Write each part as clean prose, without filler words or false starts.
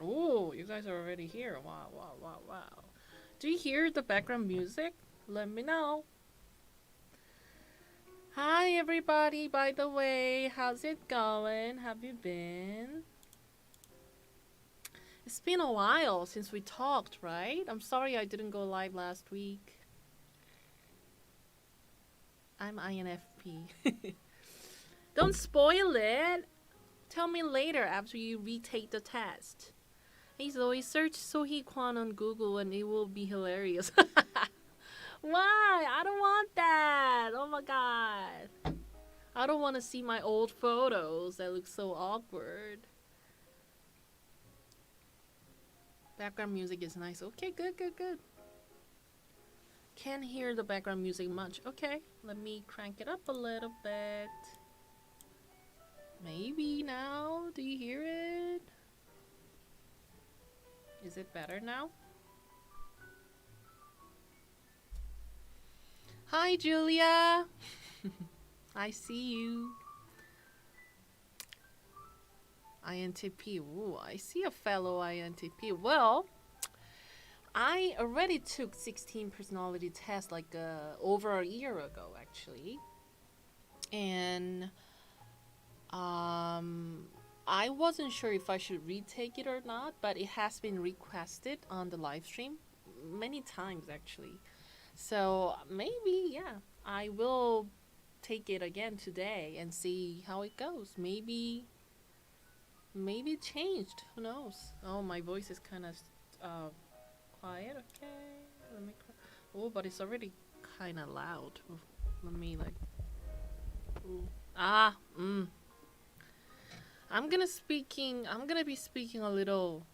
Oh, you guys are already here. Wow, wow, wow, wow. Do you hear the background music? Let me know. Hi, everybody. By the way, how's it going? Have you been? It's been a while since we talked, right? I'm sorry I didn't go live last week. I'm INFP. Don't spoil it. Tell me later after you retake the test. Hey Zoe, search Zoey Kwon on Google and it will be hilarious. Why? I don't want that. Oh my god. I don't want to see my old photos that look so awkward. Background music is nice. Okay, good, good, good. Can't hear the background music much. Okay, let me crank it up a little bit. Maybe now. Do you hear it? Is it better now? Hi, Julia. I see you. INTP. Ooh, I see a fellow INTP. Well, I already took 16 personality tests like over a year ago, actually. And I wasn't sure if I should retake it or not, but it has been requested on the live stream many times actually. So maybe, yeah, I will take it again today and see how it goes. Maybe it changed. Who knows? Oh, my voice is kind of quiet. Okay, let me. Oh, but it's already kind of loud. Ooh, let me like. Ooh. Ah. I'm gonna be speaking a little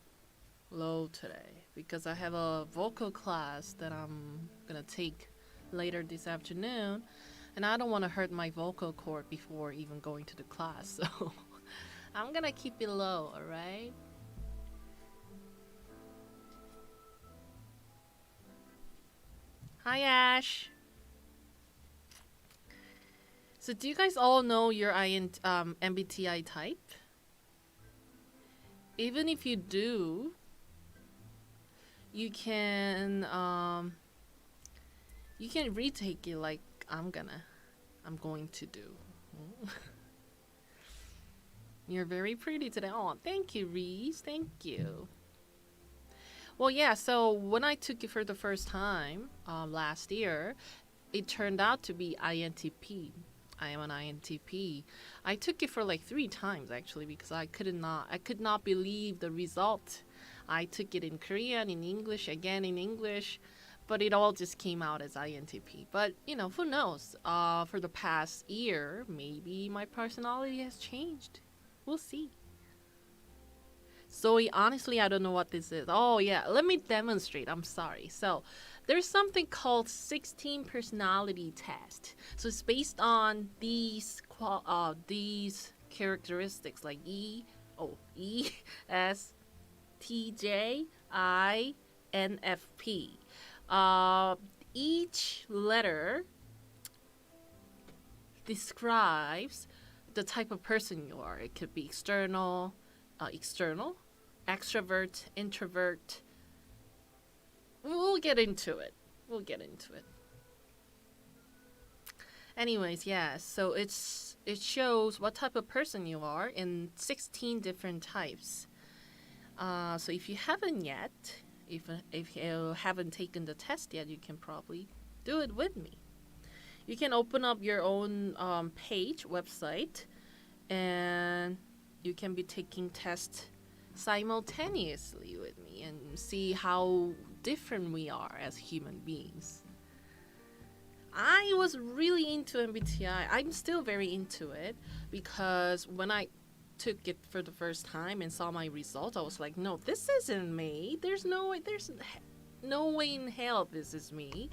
low today because I have a vocal class that I'm gonna take later this afternoon, and I don't want to hurt my vocal cord before even going to the class, so I'm gonna keep it low, alright? Hi, Ash. So do you guys all know your MBTI type? Even if you do, you can retake it like I'm going to do. You're very pretty today. Oh, thank you, Reese. Thank you. Well, yeah, so when I took it for the first time last year, it turned out to be INTP. I am an INTP. I took it for like 3 times actually because I could not believe the result. I took it in Korean, in English, again in English, but it all just came out as INTP. But you know, who knows? For the past year, maybe my personality has changed. We'll see. Zoe, honestly, I don't know what this is. Oh yeah, let me demonstrate. I'm sorry. So there's something called 16 personality test. So it's based on these characteristics like E, S, T, J, I, N, F, P. Each letter describes the type of person you are. It could be external, extrovert, introvert. We'll get into it. Anyways, yeah, so it shows what type of person you are in 16 different types. So if you haven't yet, if you haven't taken the test yet, you can probably do it with me. You can open up your own website, and you can be taking tests simultaneously with me and see how different we are as human beings. I was really into MBTI. I'm still very into it because when I took it for the first time and saw my result, I was like, no, this isn't me. There's no way. There's no way in hell this is me.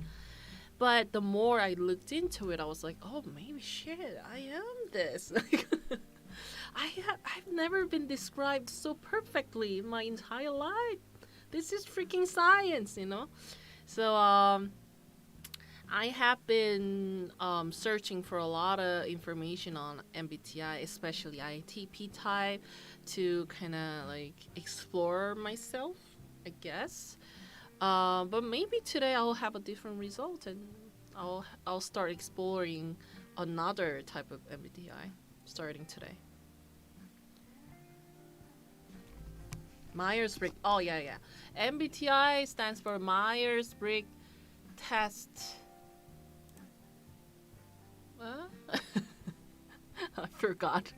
But the more I looked into it, I was like, oh, maybe shit, I am this. I've never been described so perfectly in my entire life. This is freaking science, you know? So, I have been searching for a lot of information on MBTI, especially INTP type, to kind of like explore myself, I guess. But maybe today I'll have a different result, and I'll start exploring another type of MBTI starting today. Myers-Briggs. Oh yeah. MBTI stands for Myers-Briggs Test. What? I forgot.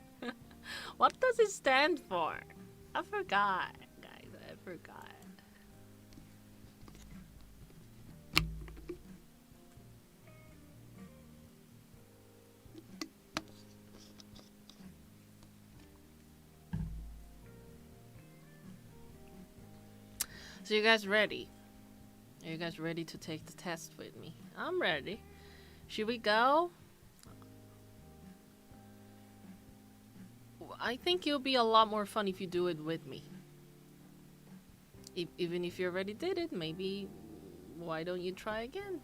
What does it stand for? I forgot, guys. I forgot. So you guys ready? Are you guys ready to take the test with me? I'm ready. Should we go? I think it'll be a lot more fun if you do it with me. Even if you already did it, maybe why don't you try again?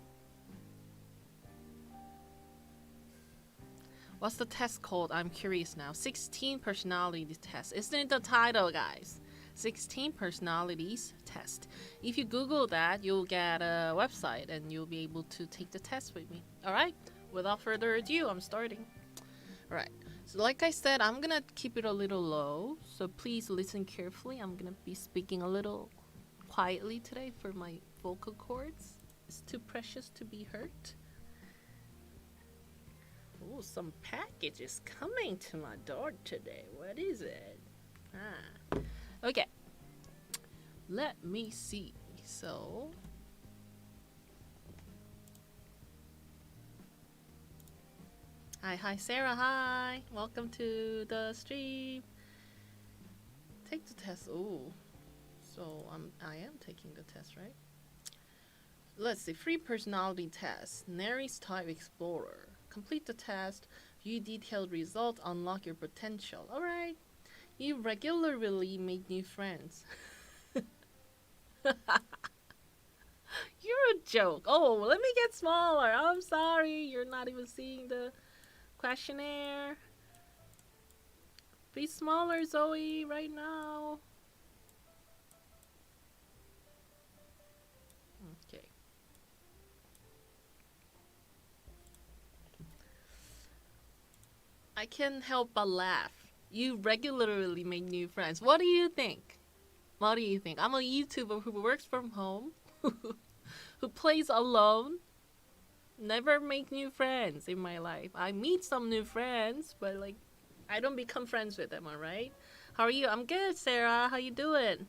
What's the test called? I'm curious now. 16 personality test. Isn't it the title, guys? 16 personalities test. If you Google that, you'll get a website and you'll be able to take the test with me. Alright? Without further ado, I'm starting. Alright. So like I said, I'm gonna keep it a little low. So please listen carefully. I'm gonna be speaking a little quietly today for my vocal cords. It's too precious to be hurt. Oh, some package is coming to my door today. What is it? Okay. Let me see. So Hi Sarah, hi. Welcome to the stream. Take the test. Oh. So I am taking the test, right? Let's see. Free personality test. Nares type explorer. Complete the test. View detailed result. Unlock your potential. Alright. You regularly make new friends. You're a joke. Oh, let me get smaller. I'm sorry. You're not even seeing the questionnaire. Be smaller, Zoey, right now. Okay. I can't help but laugh. You regularly make new friends. What do you think? What do you think? I'm a YouTuber who works from home, who plays alone, never make new friends in my life. I meet some new friends, but like, I don't become friends with them, alright? How are you? I'm good, Sarah. How you doing?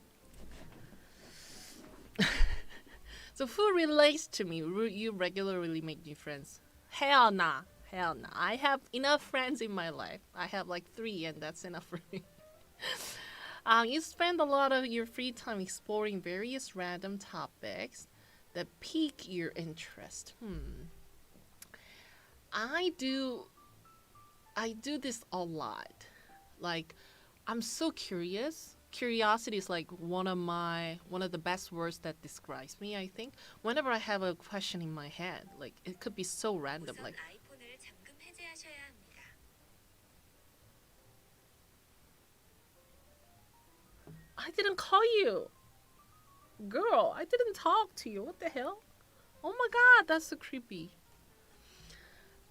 So who relates to me? You regularly make new friends? Hell nah. Hell nah. I have enough friends in my life. I have like 3 and that's enough for me. You spend a lot of your free time exploring various random topics that pique your interest. I do this a lot. Like, I'm so curious. Curiosity is like one of the best words that describes me, I think. Whenever I have a question in my head, like it could be so random, like I didn't call you. Girl, I didn't talk to you. What the hell? Oh my god, that's so creepy.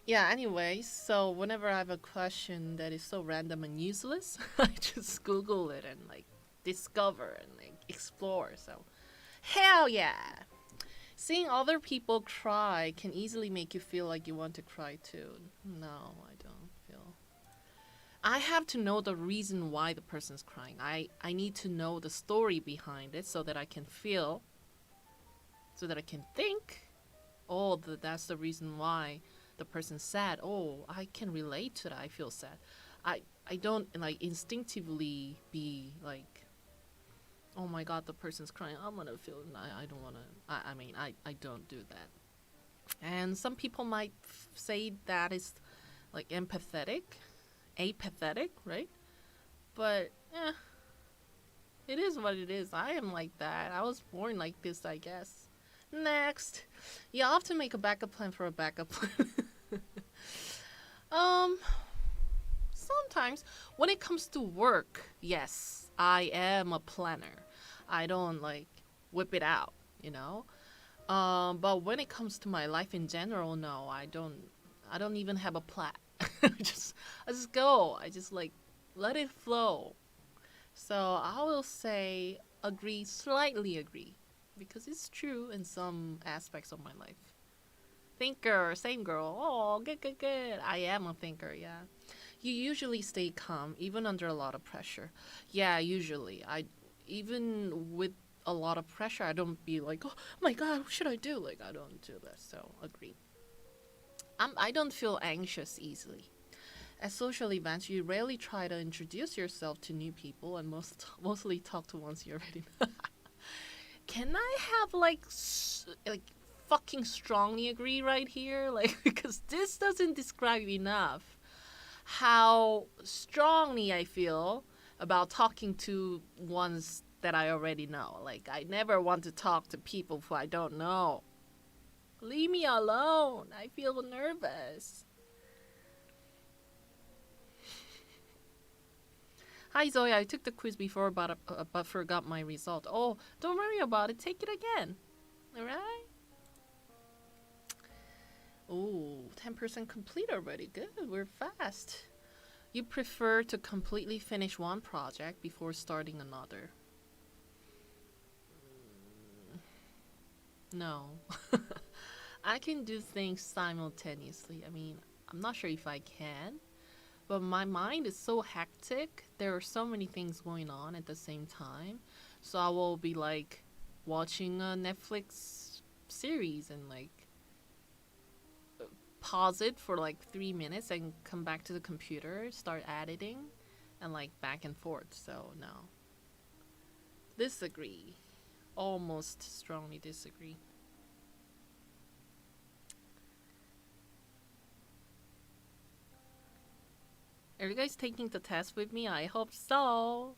Yeah, anyway, so whenever I have a question that is so random and useless, I just Google it and like discover and like explore. So, hell yeah! Seeing other people cry can easily make you feel like you want to cry too. No, I don't feel. I have to know the reason why the person's crying. I need to know the story behind it so that I can feel, so that I can think, oh, that's the reason why the person's sad. Oh, I can relate to that. I feel sad. I don't like instinctively be like, oh my god, the person's crying. I'm gonna feel. I don't wanna. I mean, I don't do that. And some people might say that is like empathetic, apathetic, right? But it is what it is. I am like that. I was born like this, I guess. Next, you have to make a backup plan for a backup plan. um, Sometimes when it comes to work, yes, I am a planner. I don't like whip it out, you know. But when it comes to my life in general, no, I don't. I don't even have a plan. I just go. I just like let it flow. So I will say agree, slightly agree, because it's true in some aspects of my life. Thinker, same girl. Oh, good, good, good. I am a thinker, yeah. You usually stay calm, even under a lot of pressure. Yeah, usually. Even with a lot of pressure, I don't be like, oh my god, what should I do? Like, I don't do that. So, agree. I don't feel anxious easily. At social events, you rarely try to introduce yourself to new people and mostly talk to ones you already know. Can I have like fucking strongly agree right here? Like because this doesn't describe enough how strongly I feel about talking to ones that I already know. Like I never want to talk to people who I don't know. Leave me alone. I feel nervous. Hi Zoe, I took the quiz before but forgot my result. Oh, don't worry about it. Take it again. Alright? Oh, 10% complete already. Good, we're fast. You prefer to completely finish one project before starting another. No. I can do things simultaneously. I mean, I'm not sure if I can, but my mind is so hectic. There are so many things going on at the same time. So I will be like watching a Netflix series and like pause it for like 3 minutes and come back to the computer, start editing, and like back and forth. So, no. Disagree. Almost strongly disagree. Are you guys taking the test with me? I hope so.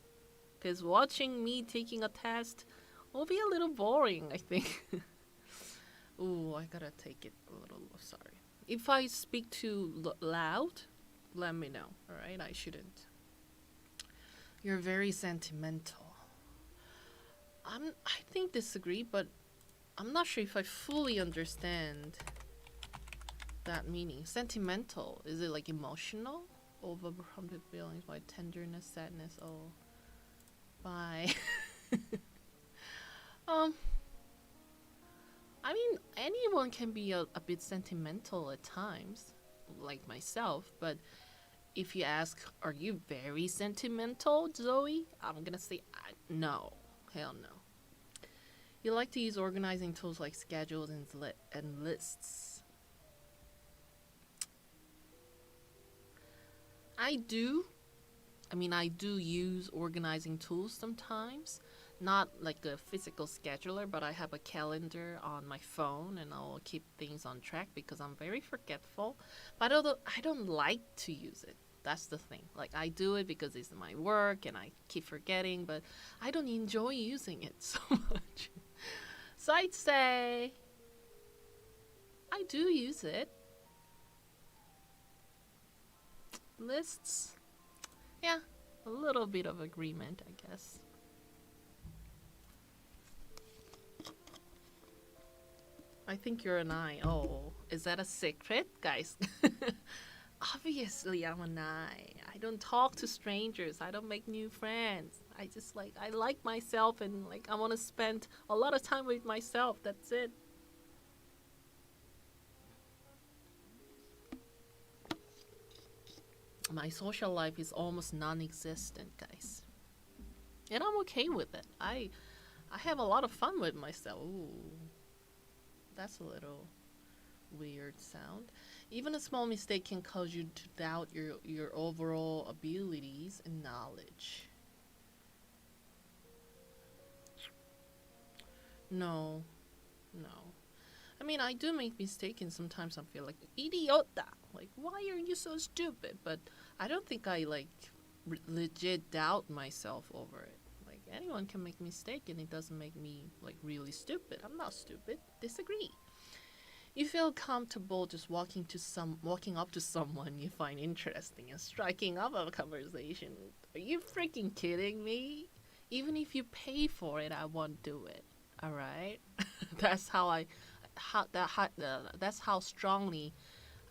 Because watching me taking a test will be a little boring, I think. Ooh, I gotta take it a little. Sorry. If I speak too loud, let me know. Alright, I shouldn't. You're very sentimental. I think disagree, but I'm not sure if I fully understand that meaning. Sentimental, is it like emotional? Overwhelmed feelings by tenderness, sadness, oh. By I mean, anyone can be a bit sentimental at times, like myself, but if you ask, are you very sentimental, Zoe? I'm gonna say no. Hell no. You like to use organizing tools like schedules and lists. I do. I mean, I do use organizing tools sometimes. Not like a physical scheduler, but I have a calendar on my phone and I'll keep things on track because I'm very forgetful. But I don't like to use it. That's the thing. Like, I do it because it's my work and I keep forgetting, but I don't enjoy using it so much. So I'd say I do use it. Lists? Yeah, a little bit of agreement, I guess. I think you're an I. Oh, is that a secret, guys? Obviously, I'm an I. I don't talk to strangers. I don't make new friends. I like myself and like I want to spend a lot of time with myself. That's it. My social life is almost non-existent, guys. And I'm okay with it. I have a lot of fun with myself. Ooh. That's a little weird sound. Even a small mistake can cause you to doubt your overall abilities and knowledge. No, no. I mean, I do make mistakes, and sometimes I feel like idiota. Like, why are you so stupid? But I don't think I like legit doubt myself over it. Like anyone can make mistake, and it doesn't make me like really stupid. I'm not stupid. Disagree. You feel comfortable just walking up to someone you find interesting and striking up a conversation. Are you freaking kidding me? Even if you pay for it, I won't do it. All right, that's that's how strongly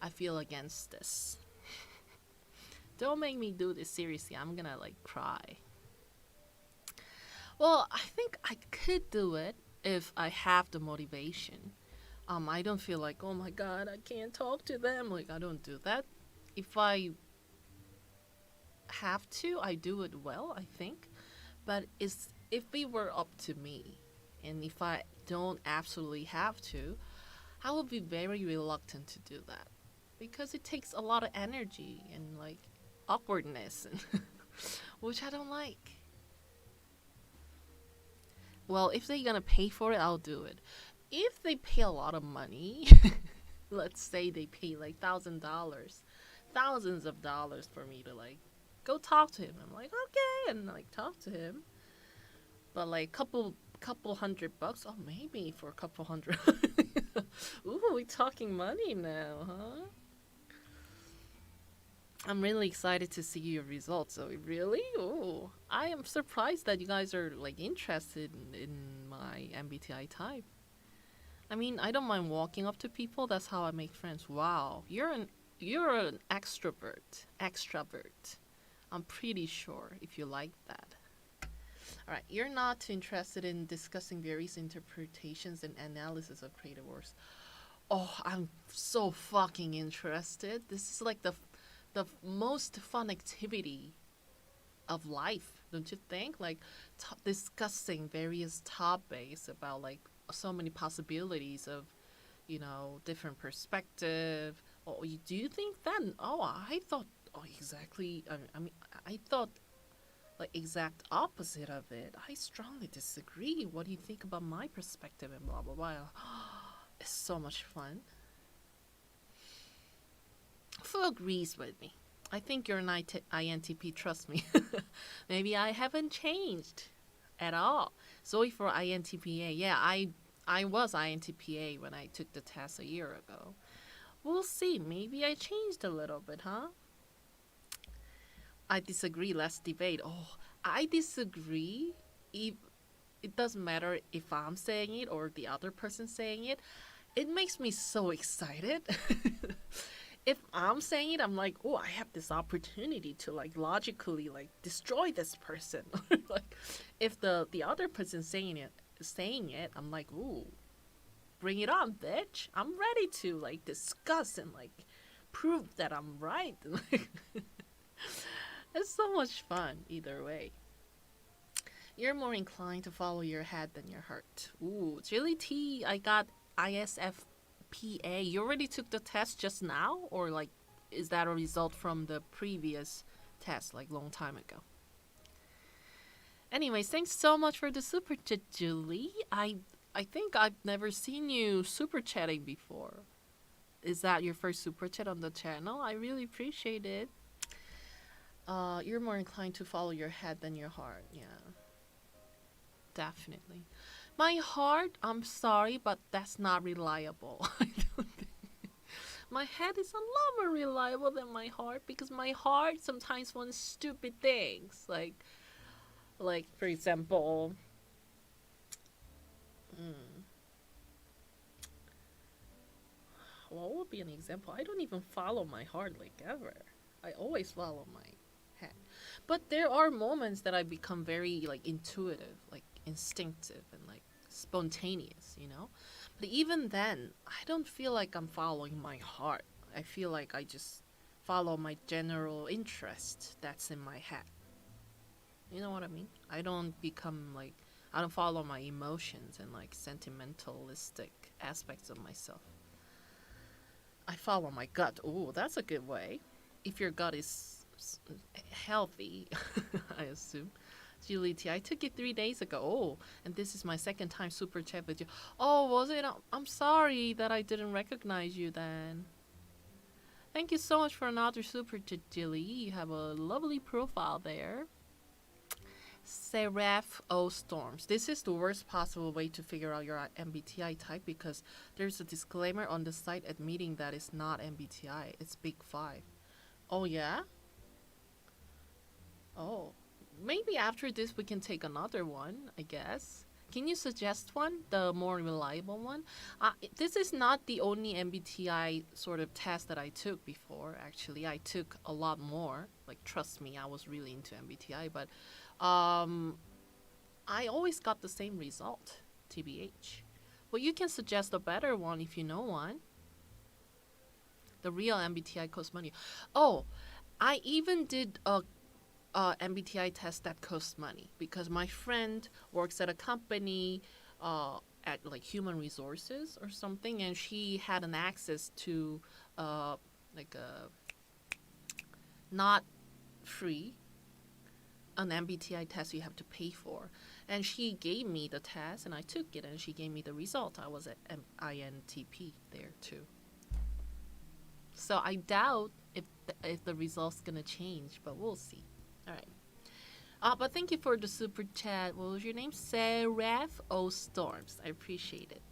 I feel against this. Don't make me do this seriously. I'm gonna like cry. Well, I think I could do it if I have the motivation. I don't feel like, oh my god, I can't talk to them. Like I don't do that. If I have to, I do it well, I think. But it's if it were up to me, and if I don't absolutely have to, I would be very reluctant to do that because it takes a lot of energy and like awkwardness, and which I don't like. Well, if they're gonna pay for it, I'll do it. If they pay a lot of money, let's say they pay like $1,000, thousands of dollars for me to like go talk to him. I'm like, okay, and like talk to him. But like couple $100, oh maybe for a couple hundred. Ooh, we talking money now, huh? I'm really excited to see your results. So really, oh, I am surprised that you guys are like interested in my MBTI type. I mean, I don't mind walking up to people. That's how I make friends. Wow, you're an extrovert. Extrovert. I'm pretty sure if you like that. All right, you're not interested in discussing various interpretations and analysis of creative works. Oh, I'm so fucking interested. This is like the most fun activity of life, don't you think? Like discussing various topics about like so many possibilities of, different perspective. Oh, do you think that? Oh, I thought. Oh, exactly. I mean, I thought like exact opposite of it. I strongly disagree. What do you think about my perspective and blah blah blah? It's so much fun. Who agrees with me? I think you're an INTP, trust me. Maybe I haven't changed at all. Zoe for INTPA. Yeah, I was INTPA when I took the test a year ago. We'll see. Maybe I changed a little bit, huh? I disagree. Let's debate. Oh, I disagree. If it doesn't matter if I'm saying it or the other person saying it. It makes me so excited. If I'm saying it, I'm like, oh, I have this opportunity to like logically like destroy this person. Like, if the other person saying it, I'm like, ooh, bring it on, bitch. I'm ready to like discuss and like prove that I'm right. It's so much fun either way. You're more inclined to follow your head than your heart. Ooh, Jilly T, I got ISFPA. You already took the test just now? Or like, is that a result from the previous test, like long time ago? Anyways, thanks so much for the super chat, Julie. I think I've never seen you super chatting before. Is that your first super chat on the channel? I really appreciate it. You're more inclined to follow your head than your heart. Yeah. Definitely. My heart, I'm sorry, but that's not reliable. I don't think. My head is a lot more reliable than my heart because my heart sometimes wants stupid things. Like for example, what would be an example? I don't even follow my heart like ever. I always follow my head. But there are moments that I become very like intuitive, like instinctive and like spontaneous. But even then, I don't feel like I'm following my heart. I feel like I just follow my general interest that's in my head. You know what I mean? I don't follow my emotions and like sentimentalistic aspects of myself. I follow my gut. Oh, that's a good way. If your gut is healthy, I assume. Julie T, I took it 3 days ago. Oh, and this is my second time super chat with you. Oh, was it? I'm sorry that I didn't recognize you then. Thank you so much for another super chat, Jilly. You have a lovely profile there. Seraph O Storms. This is the worst possible way to figure out your MBTI type because there's a disclaimer on the site admitting that it's not MBTI. It's Big Five. Oh, yeah? Oh. Maybe after this we can take another one, I guess. Can you suggest one? The more reliable one? This is not the only MBTI sort of test that I took before, actually. I took a lot more. Like, trust me, I was really into MBTI, but I always got the same result, TBH. Well, you can suggest a better one if you know one. The real MBTI costs money. Oh, I even did a MBTI test that costs money because my friend works at a company at like human resources or something, and she had an access to like a not free an MBTI test you have to pay for, and she gave me the test and I took it and she gave me the result. I was at INTP there too. So I doubt if the result's gonna change, but we'll see. All right. But thank you for the super chat. What was your name? Seraph O Storms. I appreciate it.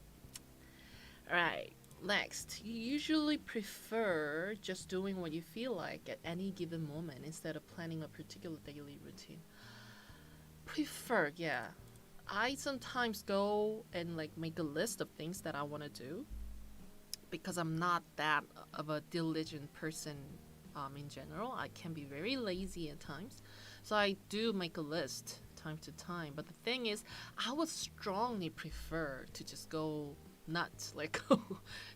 All right. Next, you usually prefer just doing what you feel like at any given moment instead of planning a particular daily routine. Prefer, yeah. I sometimes go and like make a list of things that I want to do because I'm not that of a diligent person in general. I can be very lazy at times. So I do make a list time to time. But the thing is, I would strongly prefer to just go nuts, like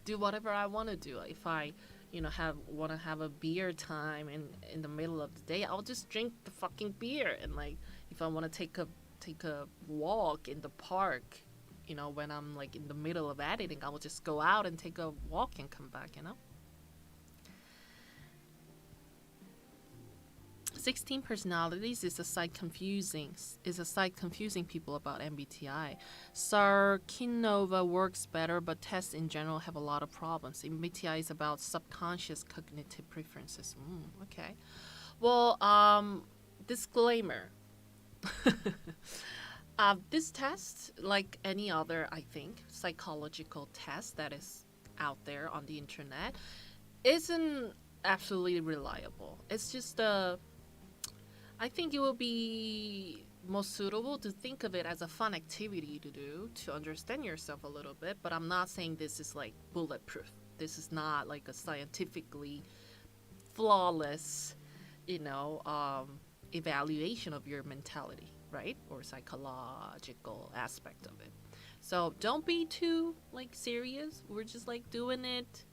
do whatever I want to do. If I, want to have a beer time in the middle of the day, I'll just drink the fucking beer. And like, if I want to take a walk in the park, when I'm like in the middle of editing, I will just go out and take a walk and come back. 16 personalities is a site confusing people about MBTI. Sarkinova works better, but tests in general have a lot of problems. MBTI is about subconscious cognitive preferences. Okay. Well, disclaimer. This test, like any other, I think, psychological test that is out there on the internet, isn't absolutely reliable. It's just I think it will be most suitable to think of it as a fun activity to do to understand yourself a little bit, but I'm not saying this is like bulletproof. This is not like a scientifically flawless, evaluation of your mentality, right? Or psychological aspect of it. So don't be too like serious. We're just like doing it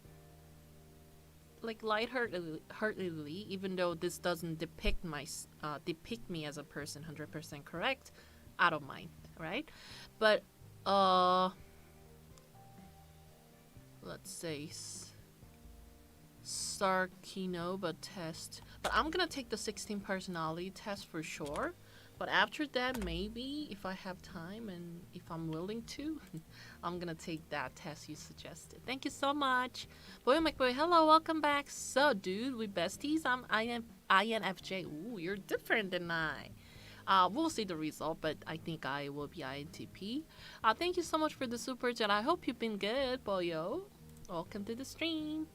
like lightheartedly, even though this doesn't depict me as a person 100% correct. I don't mind, right? But let's say Sarkinova test. But I'm gonna take the 16 personality test for sure. But after that, maybe if I have time and if I'm willing to, I'm gonna take that test you suggested. Thank you so much. Boy McBoy, hello, welcome back. So dude, we besties. I'm INFJ. Ooh, you're different than I. We'll see the result, but I think I will be INTP. Thank you so much for the super chat. I hope you've been good, boyo. Welcome to the stream.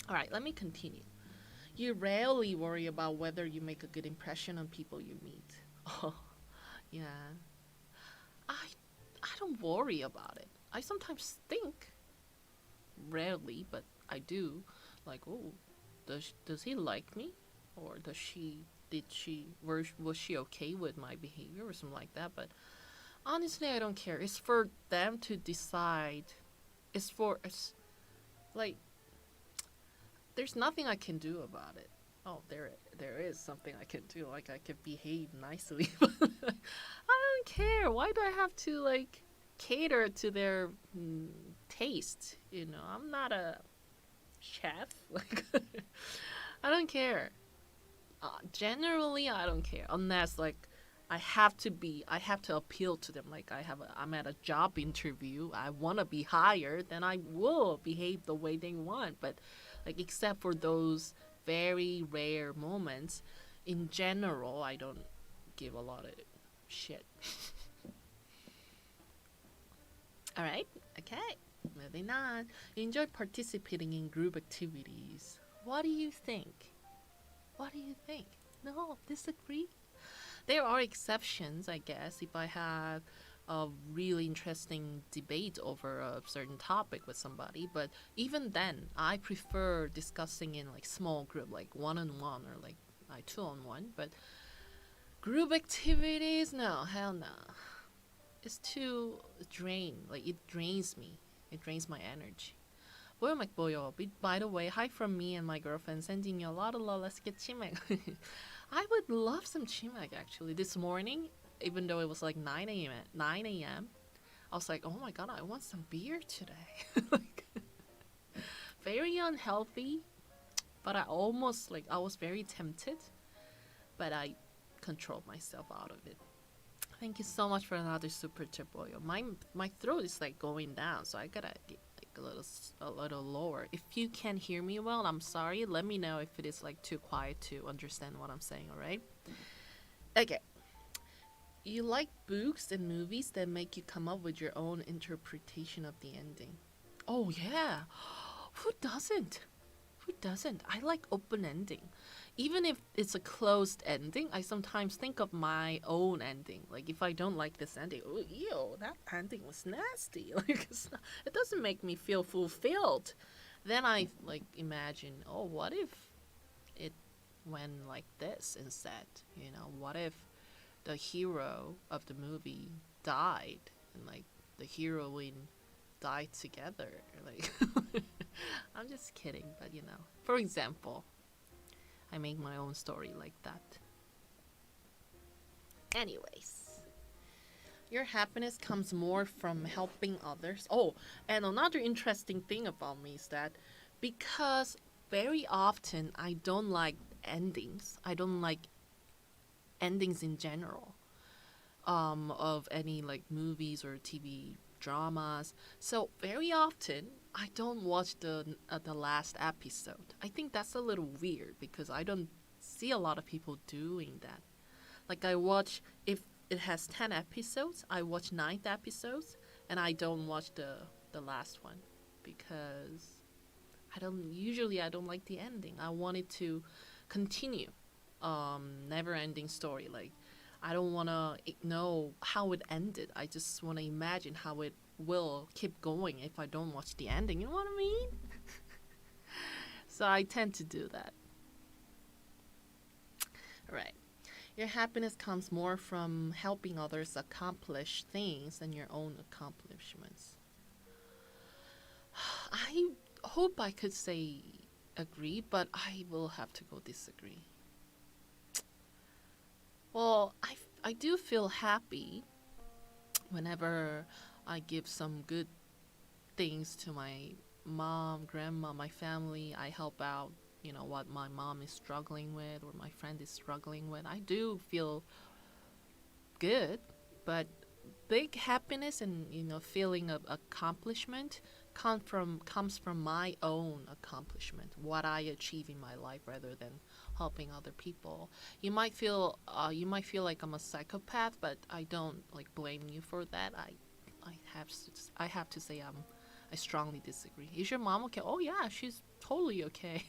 Alright, let me continue. You rarely worry about whether you make a good impression on people you meet. Oh, yeah. I don't worry about it. I sometimes think, rarely, but I do, like, oh, does he like me? Or was she okay with my behavior or something like that? But honestly, I don't care. It's for them to decide. It's like, there's nothing I can do about it. Oh, there is something I can do. Like, I can behave nicely. I don't care. Why do I have to, like, cater to their taste? I'm not a chef. Like, I don't care. Generally, I don't care unless like I have to appeal to them. Like I'm at a job interview. I want to be hired, then I will behave the way they want. But like except for those very rare moments, in general, I don't give a lot of shit. All right. Okay. Moving on. You enjoy participating in group activities. What do you think? What do you think? No, disagree? There are exceptions, I guess, if I have a really interesting debate over a certain topic with somebody. But even then, I prefer discussing in like small group, like one-on-one or like two-on-one. But group activities, no, hell no. It's too like it drains me. It drains my energy. 보여 막 보여. By the way, hi from me and my girlfriend, sending you a lot of love. Let's get chimek. I would love some chimek actually. This morning, even though it was like 9 a.m. I was like, oh my god, I want some beer today. Like, very unhealthy, but I was very tempted, but I controlled myself out of it. Thank you so much for another super tip, boyo. My throat is like going down, so I gotta get like a little lower. If you can hear me well, I'm sorry. Let me know if it is like too quiet to understand what I'm saying. All right. Okay. You like books and movies that make you come up with your own interpretation of the ending. Oh yeah. Who doesn't? Who doesn't? I like open ending. Even if it's a closed ending, I sometimes think of my own ending. Like if I don't like this ending, oh, ew, that ending was nasty. Like it doesn't make me feel fulfilled. Then I like imagine, oh, what if it went like this instead? You know, what if the hero of the movie died and like the heroine died together? Like I'm just kidding, but you know, for example, I make my own story like that. Anyways, your happiness comes more from helping others. Oh, and another interesting thing about me is that because very often I don't like endings. I don't like endings in general of any like movies or TV dramas. So very often I don't watch the last episode. I think that's a little weird because I don't see a lot of people doing that. Like I watch, if it has 10 episodes, I watch 9th episodes and I don't watch the last one because I don't like the ending. I want it to continue. Never ending story. Like I don't want to know how it ended. I just want to imagine how it will keep going if I don't watch the ending. You know what I mean? So I tend to do that. Right. Your happiness comes more from helping others accomplish things than your own accomplishments. I hope I could say agree, but I will have to go disagree. Well, I do feel happy whenever I give some good things to my mom, grandma, my family. I help out, you know, what my mom is struggling with or my friend is struggling with. I do feel good, but big happiness and, you know, feeling of accomplishment comes from my own accomplishment, what I achieve in my life rather than helping other people. You might feel like I'm a psychopath, but I don't like blame you for that. I have to say I strongly disagree. Is your mom okay? Oh yeah, she's totally okay.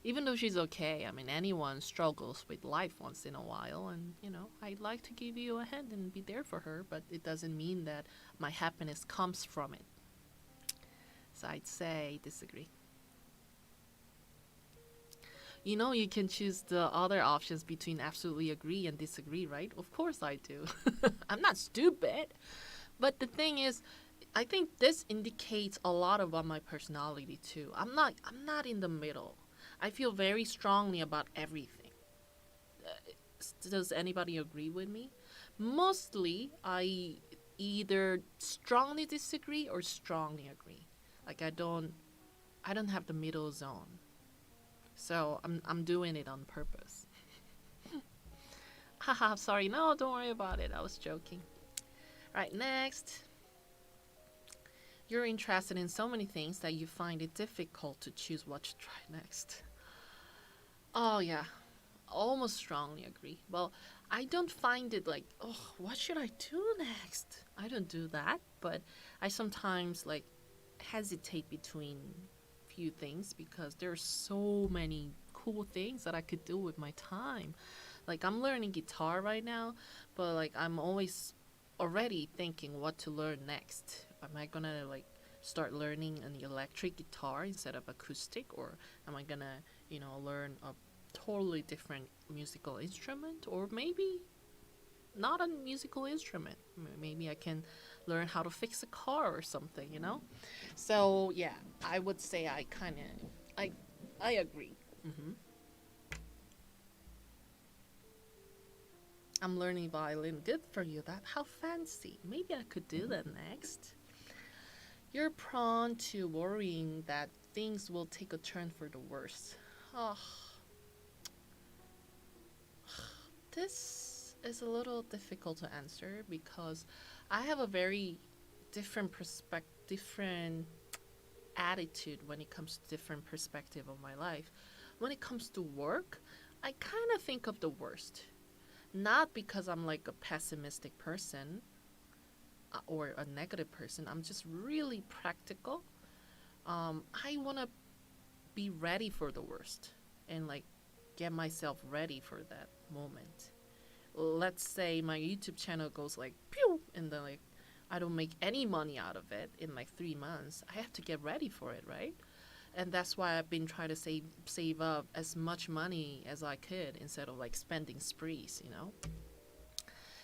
Even though she's okay, I mean anyone struggles with life once in a while, and you know I'd like to give you a hand and be there for her, but it doesn't mean that my happiness comes from it. So I'd say disagree. You know you can choose the other options between absolutely agree and disagree, right? Of course I do. I'm not stupid. But the thing is, I think this indicates a lot about my personality too. I'm not in the middle. I feel very strongly about everything. Does anybody agree with me? Mostly I either strongly disagree or strongly agree. Like I don't I don't have the middle zone. So I'm doing it on purpose. Haha, sorry. No, don't worry about it. I was joking. Right, next. You're interested in so many things that you find it difficult to choose what to try next. Oh, yeah. Almost strongly agree. Well, I don't find it like, oh, what should I do next? I don't do that, but I sometimes like hesitate between few things because there's so many cool things that I could do with my time. Like I'm learning guitar right now, but like I'm always already thinking what to learn next. Am I gonna like start learning an electric guitar instead of acoustic, or am I gonna, learn a totally different musical instrument, or maybe not a musical instrument. Maybe I can learn how to fix a car or something, So yeah, I would say I agree. I'm learning violin. Good for you. That how fancy. Maybe I could do that next. You're prone to worrying that things will take a turn for the worse. Oh, this is a little difficult to answer because I have a very different different attitude when it comes to different perspective of my life. When it comes to work, I kind of think of the worst. Not because I'm like a pessimistic person or a negative person. I'm just really practical. I want to be ready for the worst and like get myself ready for that moment. Let's say my YouTube channel goes like pew, and then like I don't make any money out of it in like 3 months. I have to get ready for it, right? And that's why I've been trying to save up as much money as I could instead of like spending sprees,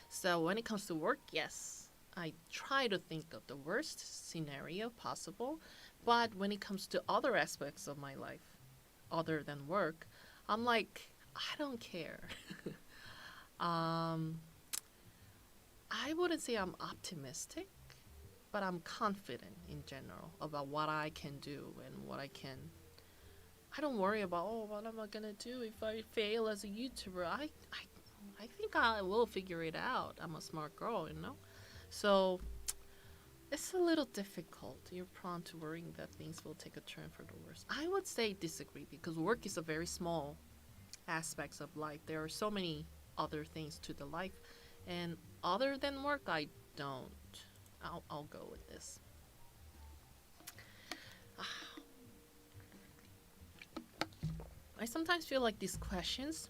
So when it comes to work, yes, I try to think of the worst scenario possible. But when it comes to other aspects of my life, other than work, I'm like, I don't care. I wouldn't say I'm optimistic, but I'm confident in general about what I can do and what I can. I don't worry about, oh, what am I gonna do if I fail as a YouTuber? I think I will figure it out. I'm a smart girl, So it's a little difficult. You're prone to worrying that things will take a turn for the worse. I would say disagree because work is a very small aspects of life. There are so many other things to the life, and other than work, I don't. I'll go with this. I sometimes feel like these questions,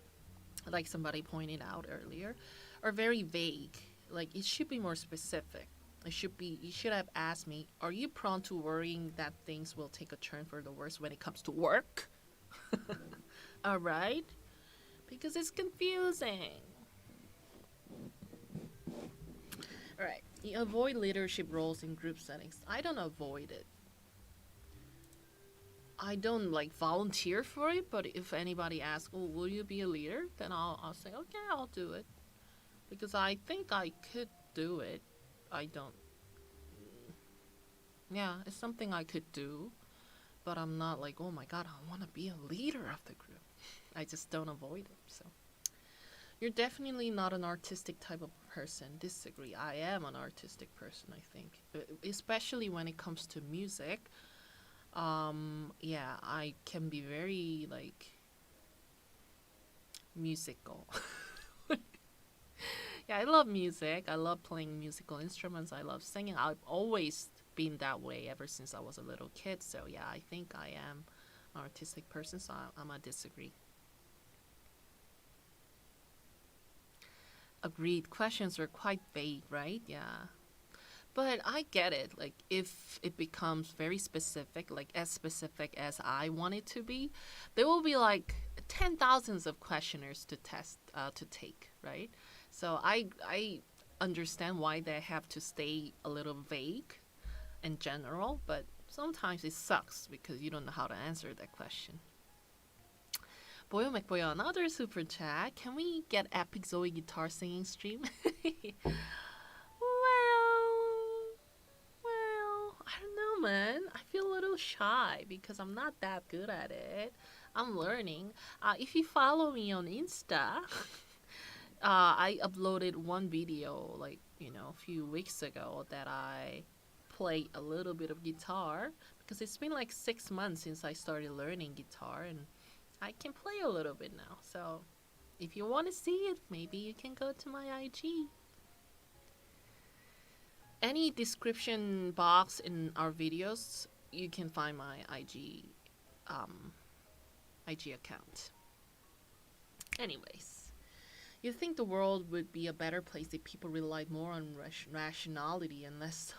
like somebody pointed out earlier, are very vague. Like it should be more specific. You should have asked me, are you prone to worrying that things will take a turn for the worse when it comes to work? All right? Because it's confusing. All right. You avoid leadership roles in group settings. I don't avoid it. I don't like volunteer for it, but if anybody asks, "Oh, will you be a leader?" then I'll say, "Okay, I'll do it." Because I think I could do it. I don't. Yeah, it's something I could do, but I'm not like, "Oh my god, I want to be a leader of the group." I just don't avoid it. So you're definitely not an artistic type of person. Disagree. I am an artistic person, I think. Especially when it comes to music. Yeah, I can be very like musical. Yeah, I love music. I love playing musical instruments. I love singing. I've always been that way ever since I was a little kid. So yeah, I think I am an artistic person, so I'm gonna disagree. Agreed. Questions are quite vague, right? Yeah. But I get it. Like, if it becomes very specific, like as specific as I want it to be, there will be like 10,000s of questionnaires to take, right? So I understand why they have to stay a little vague in general, but sometimes it sucks because you don't know how to answer that question. Boyo McBoyo, another super chat. Can we get epic Zoey guitar singing stream? Well, I don't know, man. I feel a little shy because I'm not that good at it. I'm learning. If you follow me on Insta, I uploaded one video like, a few weeks ago that I play a little bit of guitar because it's been like 6 months since I started learning guitar and I can play a little bit now. So if you want to see it, maybe you can go to my IG. Any description box in our videos, you can find my IG account. Anyways, you think the world would be a better place if people relied more on rationality and less.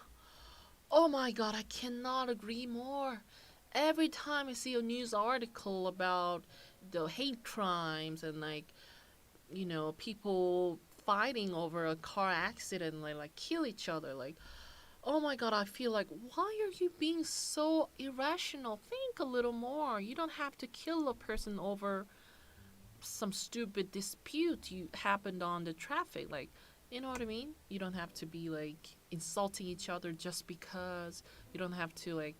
Oh my god, I cannot agree more. Every time I see a news article about the hate crimes and people fighting over a car accident and like kill each other, like, oh my god, I feel like, why are you being so irrational? Think a little more. You don't have to kill a person over some stupid dispute you happened on the traffic. Like, you know what I mean? You don't have to be like insulting each other just because. You don't have to like,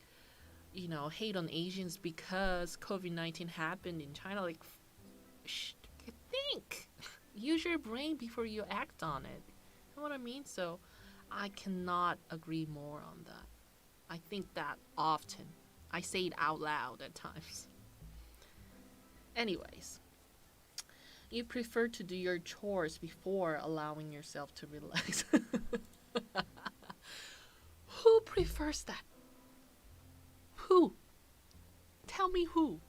hate on Asians because COVID-19 happened in China. Like, think. Use your brain before you act on it. You know what I mean? So I cannot agree more on that. I think that often. I say it out loud at times. Anyways, you prefer to do your chores before allowing yourself to relax. Who prefers that? Who? Tell me who.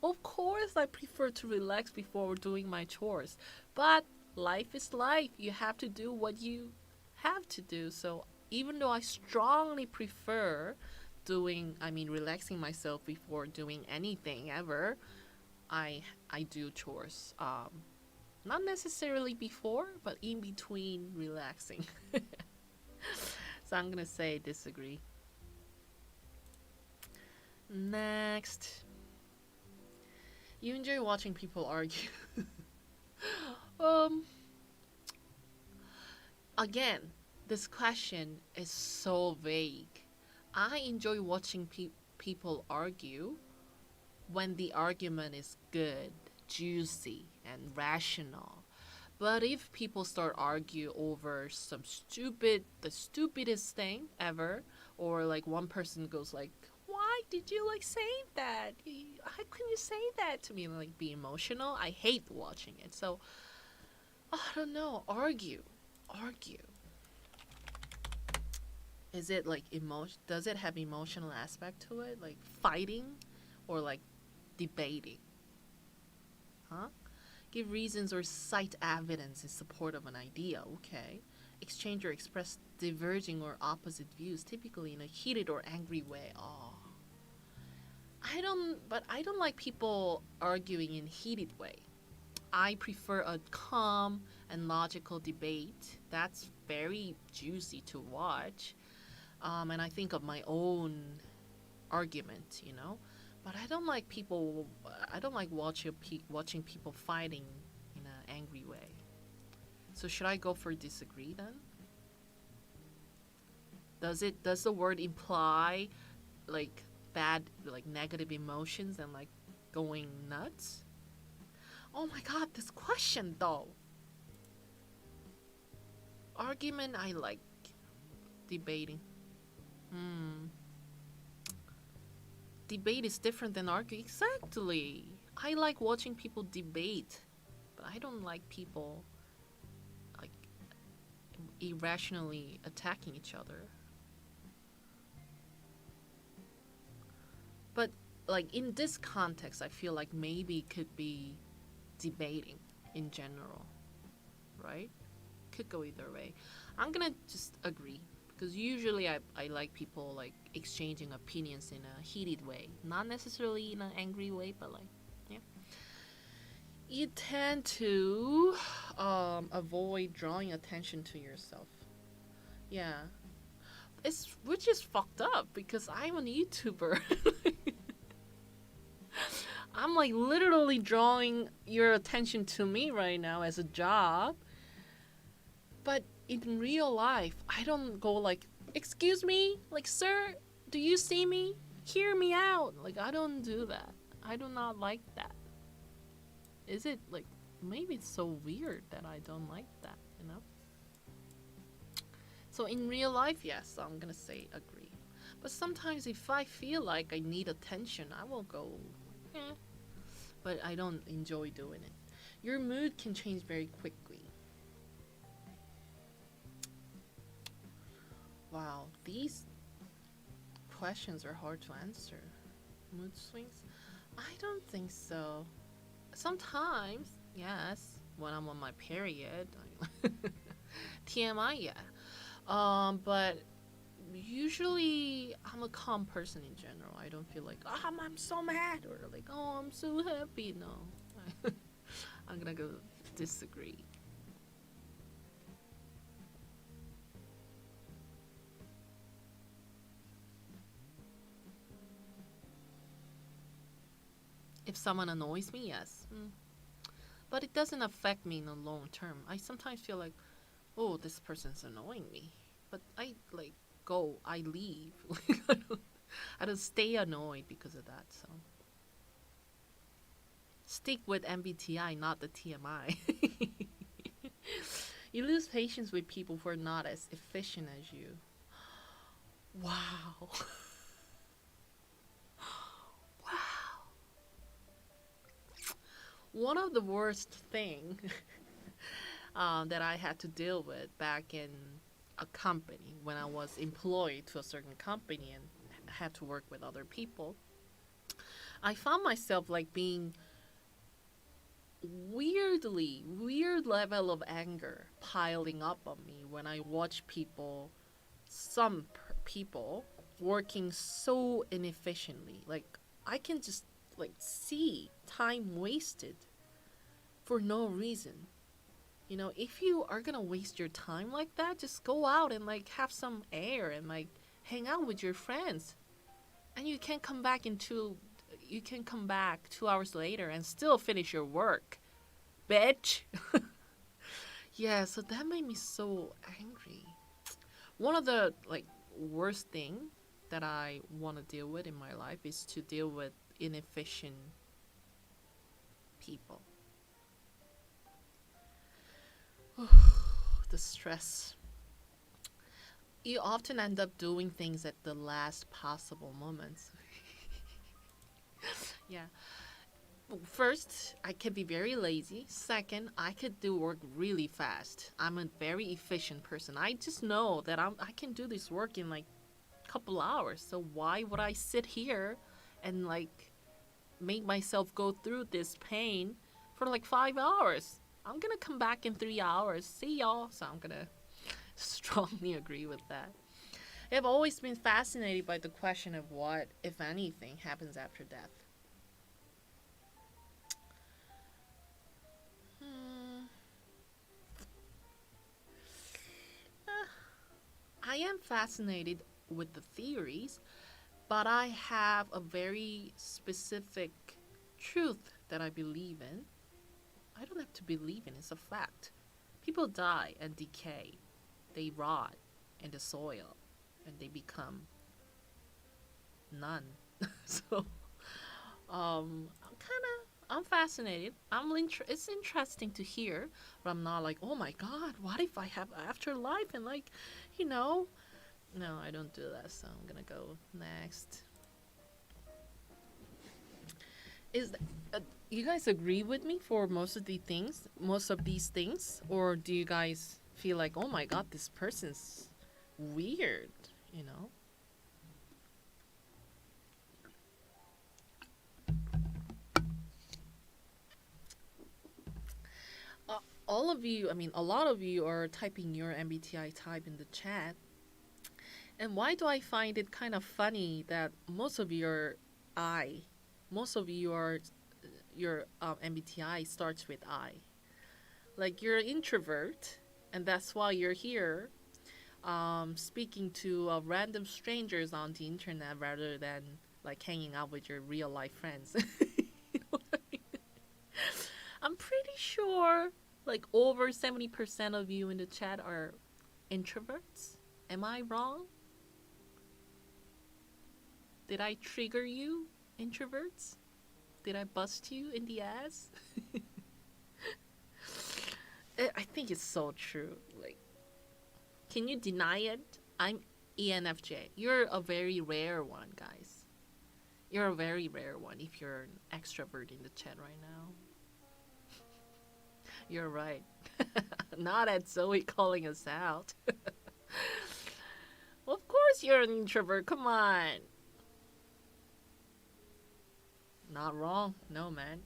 Of course I prefer to relax before doing my chores. But life is life. You have to do what you have to do. So even though I strongly prefer relaxing myself before doing anything ever, I do chores. Not necessarily before, but in between relaxing. So I'm gonna say disagree. Next. You enjoy watching people argue. Again, this question is so vague. I enjoy watching people argue when the argument is good, juicy, and rational. But if people start argue over the stupidest thing ever, or like one person goes like, why did you like say that? How can you say that to me? And like be emotional. I hate watching it. So I don't know. Argue. Is it like does it have emotional aspect to it? Like fighting or like debating? Huh? Give reasons or cite evidence in support of an idea. Okay. Exchange or express diverging or opposite views, typically in a heated or angry way. Oh. I don't like people arguing in heated way. I prefer a calm and logical debate. That's very juicy to watch. And I think of my own argument, But I don't like watching people fighting in an angry way. So should I go for disagree then? Does the word imply like bad, like negative emotions and like going nuts? Oh my god, this question though. Argument I like. Debating. Debate is different than argue. Exactly. I like watching people debate, but I don't like people like irrationally attacking each other. But like in this context, I feel like maybe it could be debating in general, right? Could go either way. I'm gonna just agree. Because usually I like people like exchanging opinions in a heated way. Not necessarily in an angry way, but like, yeah. You tend to avoid drawing attention to yourself. Yeah. Which is fucked up because I'm a YouTuber. I'm like literally drawing your attention to me right now as a job. But in real life, I don't go like, excuse me, like, sir, do you see me? Hear me out. Like, I don't do that. I do not like that. Is it like, maybe it's so weird that I don't like that, you know? So in real life, yes, I'm gonna say agree. But sometimes if I feel like I need attention, I will go, eh. But I don't enjoy doing it. Your mood can change very quickly. Wow, these questions are hard to answer. Mood swings? I don't think so. Sometimes, yes, when I'm on my period. TMI, yeah. But usually I'm a calm person in general. I don't feel like, I'm so mad, or like, oh, I'm so happy. No. I'm gonna go disagree. If someone annoys me, yes. But it doesn't affect me in the long term. I sometimes feel like, oh, this person's annoying me. But I like I leave. I don't stay annoyed because of that. So stick with MBTI, not the TMI. You lose patience with people who are not as efficient as you. Wow. Wow. One of the worst thing that I had to deal with back in a company when I was employed to a certain company and had to work with other people, I found myself like being weird level of anger piling up on me when I watch some people working so inefficiently. Like, I can just like see time wasted for no reason. You know, if you are gonna waste your time like that, just go out and like have some air and like hang out with your friends. And you can come back 2 hours later and still finish your work, bitch. Yeah, so that made me so angry. One of the like worst thing that I want to deal with in my life is to deal with inefficient people. The stress. You often end up doing things at the last possible moments. Yeah. First, I can be very lazy. Second, I could do work really fast. I'm a very efficient person. I just know that I can do this work in like a couple hours. So why would I sit here and like make myself go through this pain for like 5 hours? I'm gonna come back in 3 hours. See y'all. So I'm gonna strongly agree with that. I've always been fascinated by the question of what, if anything, happens after death. I am fascinated with the theories, but I have a very specific truth that I believe in. I don't have to believe in, it's a fact. People die and decay. They rot in the soil and they become none. So, I'm fascinated. It's interesting to hear, but I'm not like, oh my god, what if I have afterlife and like, you know? No, I don't do that. So I'm gonna go next. Is you guys agree with me for most of these things, or do you guys feel like, oh my god, this person's weird? You know? All of you, I mean, a lot of you are typing your MBTI type in the chat. And why do I find it kind of funny that most of your MBTI starts with I? Like, you're an introvert, and that's why you're here speaking to random strangers on the internet rather than like hanging out with your real life friends. You know what I mean? I'm pretty sure like over 70% of you in the chat are introverts. Am I wrong? Did I trigger you, introverts? Did I bust you in the ass? I think it's so true. Like, can you deny it? I'm ENFJ. You're a very rare one, guys. You're a very rare one if you're an extrovert in the chat right now. You're right. Not at Zoey calling us out. Well, of course you're an introvert. Come on. Not wrong. No, man.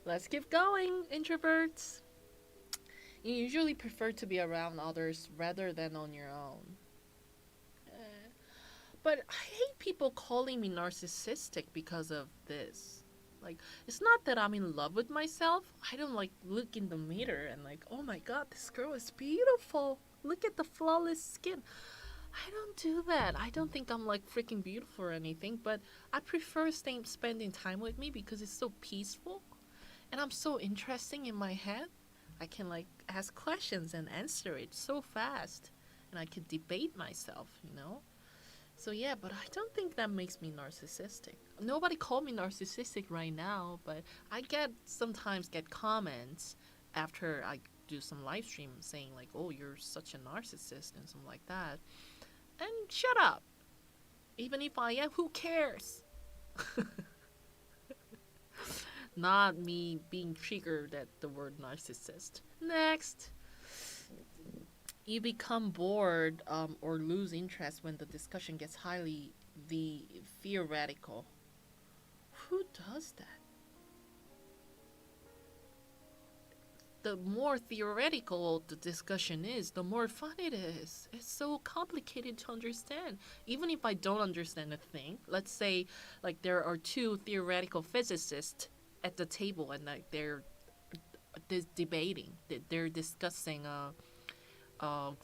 Let's keep going, introverts. You usually prefer to be around others rather than on your own. But I hate people calling me narcissistic because of this. Like, it's not that I'm in love with myself. I don't like look in the mirror and like, oh my god, this girl is beautiful. Look at the flawless skin. I don't do that. I don't think I'm like freaking beautiful or anything, but I prefer spending time with me because it's so peaceful and I'm so interesting in my head. I can like ask questions and answer it so fast and I could debate myself, you know? So yeah, but I don't think that makes me narcissistic. Nobody called me narcissistic right now, but I sometimes get comments after I do some live stream saying like, oh, you're such a narcissist and something like that. And shut up. Even if I am, who cares? Not me being triggered at the word narcissist. Next. You become bored or lose interest when the discussion gets highly theoretical. Who does that? The more theoretical the discussion is, the more fun it is. It's so complicated to understand. Even if I don't understand a thing, let's say like there are two theoretical physicists at the table and like they're debating, they're discussing